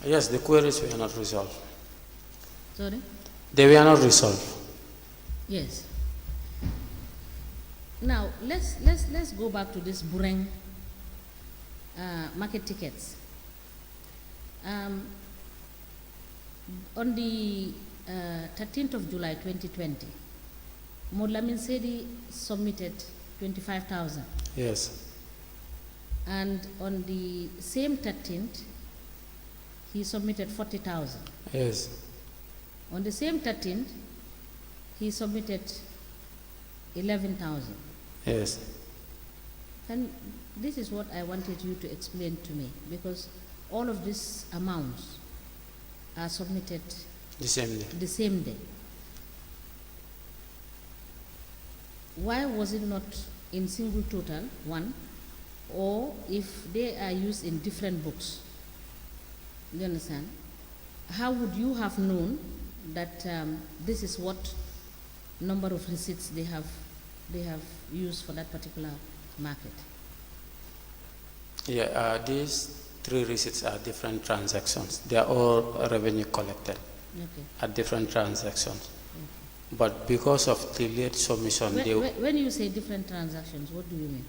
Yes, the queries were not resolved. Sorry? They were not resolved. Yes. Now let's go back to this Bureng market tickets. On the 13th of July 2020, Modlamin Sedi submitted 25,000. Yes. And on the same 13th, he submitted 40,000. Yes. On the same 13th, he submitted 11,000. Yes. This is what I wanted you to explain to me, because all of these amounts are submitted The same day. the same day. Why was it not in single total, one, or if they are used in different books? Do you understand? How would you have known that this is what number of receipts they have used for that particular market? Yeah, these three receipts are different transactions. They are all revenue collected Okay. at different transactions. But because of the late submission, When you say different transactions, what do you mean?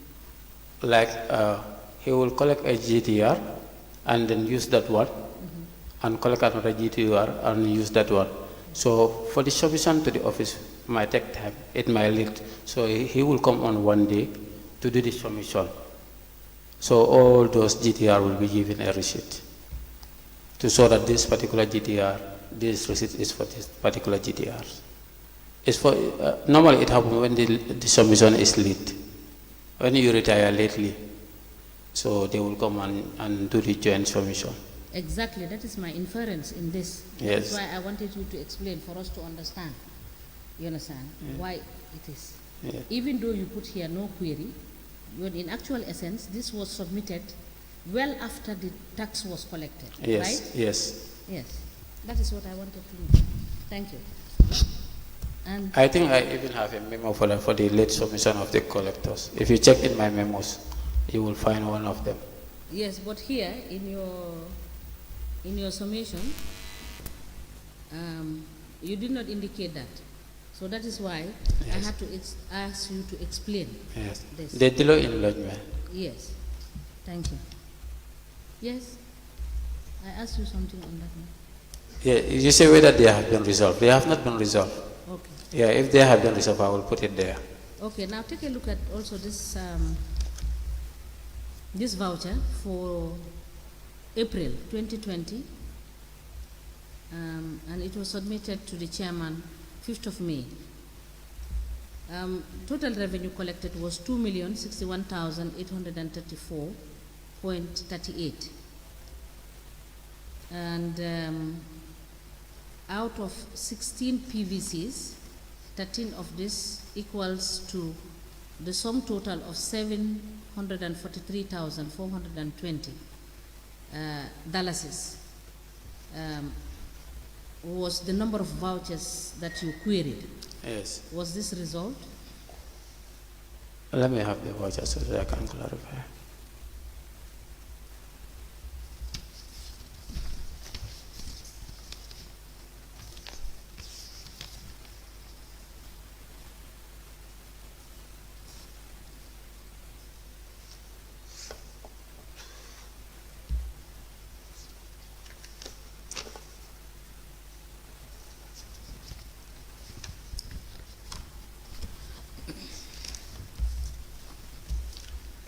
like he will collect a GTR and then use that one, and collect another GTR and use that one. So for the submission to the office might take time, it might lead. So he will come on one day to do the submission. So all those GTR will be given a receipt to show that this particular GTR, this receipt is for this particular GTR. It's for normally it happens when the submission is late. When you retire lately, so they will come and do the joint submission. Exactly, that is my inference in this. Yes. That's why I wanted you to explain for us to understand. You understand why it is. Yeah. Even though you put here no query, but in actual essence, this was submitted well after the tax was collected. Yes. Right? Yes. Yes. That is what I wanted to know. Thank you. And I think I even have a memo for the late submission of the collectors. If you check in my memos, you will find one of them. yes, but here in your summation, you did not indicate that. So that is why I Yes. had to ask you to explain Yes. this. The delay in lodgement. Yes. Thank you. Yes. I asked you something on that one. Yeah, you say whether they have been resolved. They have not been resolved. Okay. Yeah, if they have been resolved, I will put it there. Okay, now take a look at also this this voucher for April 2020, and it was submitted to the chairman 5th of May. Total revenue collected was 2,061,834.38, and out of 16 PVCs, 13 of this equals to the sum total of 743,420 dollars was the number of vouchers that you queried. Yes. Was this resolved? Let me have the voucher so that I can clarify.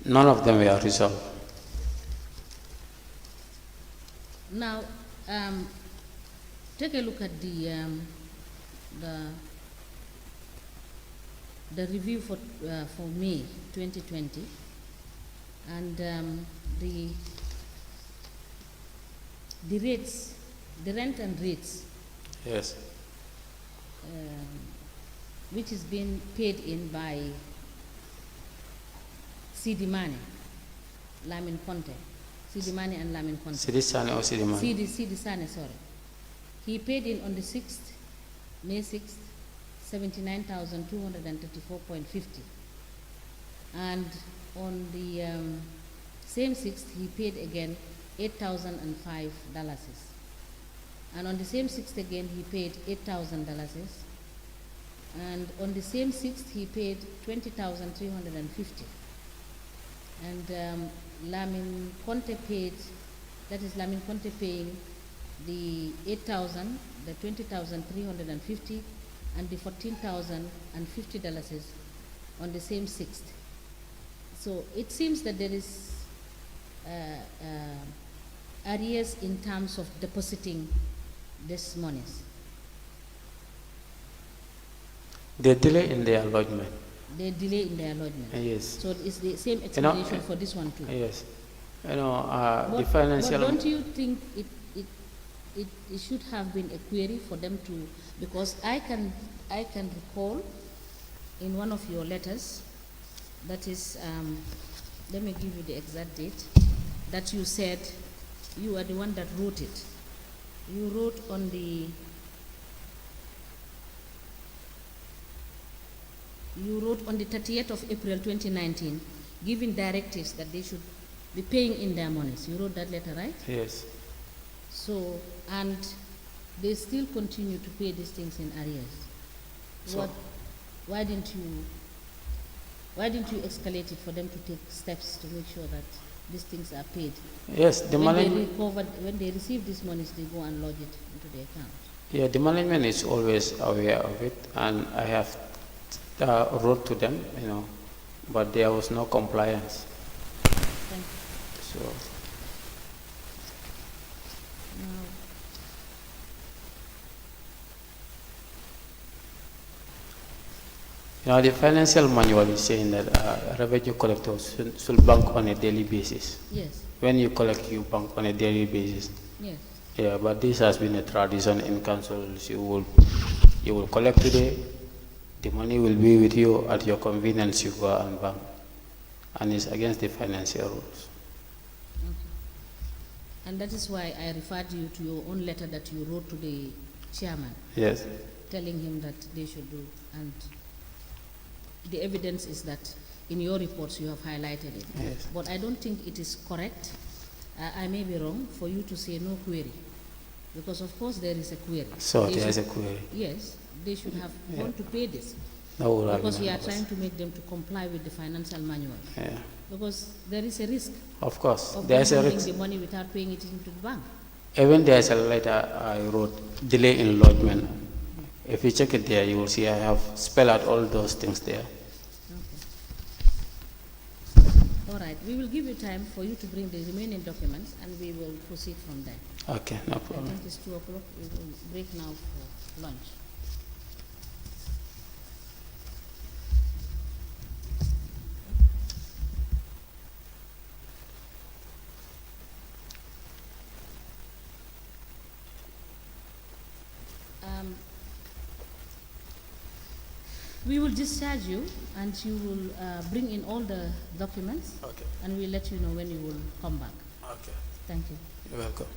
None of them were resolved. Now, take a look at the review for May 2020, and the rates, the rent and rates, Yes. which is being paid in by Sidi Mane, Lamin Conte, Sidi Mane and Lamin Conte. Sidi Sane or Sidi Man? Sidi Sane, sorry. He paid in on the 6th, May 6th, 79,234.50. And on the same 6th, he paid again $8,005. And on the same 6th again, he paid $8,000. And on the same 6th, he paid $20,350. And Lamin Conte paid, that is Lamin Conte paying the 8,000, the 20,350, and the $14,050 on the same 6th. So it seems that there is arrears in terms of depositing these monies. The delay in their allotment. They delay in their allotment. Yes. So it's the same explanation for this one too. Yes. You know, But, the financial. but don't you think it should have been a query for them to, because I can recall in one of your letters, that is, let me give you the exact date, that you said you are the one that wrote it. You wrote on the 30th of April 2019, giving directives that they should be paying in their monies. You wrote that letter, right? Yes. So, and they still continue to pay these things in arrears. So- Why didn't you escalate it for them to take steps to make sure that these things are paid? Yes, the When they receive these monies, they go and lodge it into the account. Yeah, the management is always aware of it, and I have wrote to them, but there was no compliance. Thank you. So, Now, the financial manual is saying that revenue collectors should bank on a daily basis. yes, When you collect, you bank on a daily basis. yes. Yeah, but this has been a tradition in councils. You will collect today, the money will be with you at your convenience. You go and bank, and it's against the financial rules. And that is why I referred you to your own letter that you wrote to the chairman, Yes. telling him that they should do. And the evidence is that in your reports you have highlighted it. Yes. But I don't think it is correct, I may be wrong, for you to say no query. Because of course there is a query. So They there is a should- query. Yes, they should have gone to pay this. No worry, Because we are members. trying to make them to comply with the financial manual. Yeah. Because there is a risk Of course, of there is a holding risk. the money without paying it into the bank. Even there is a letter I wrote, delay in lodgement. If you check it there, you will see I have spelled out all those things there. All right, we will give you time for you to bring the remaining documents and we will proceed from there. Okay, no I problem. think it's 2 o'clock, we will break now for lunch. We will discharge you and you will bring in all the documents Okay. and we'll let you know when you will come back. Okay. Thank you. You're welcome.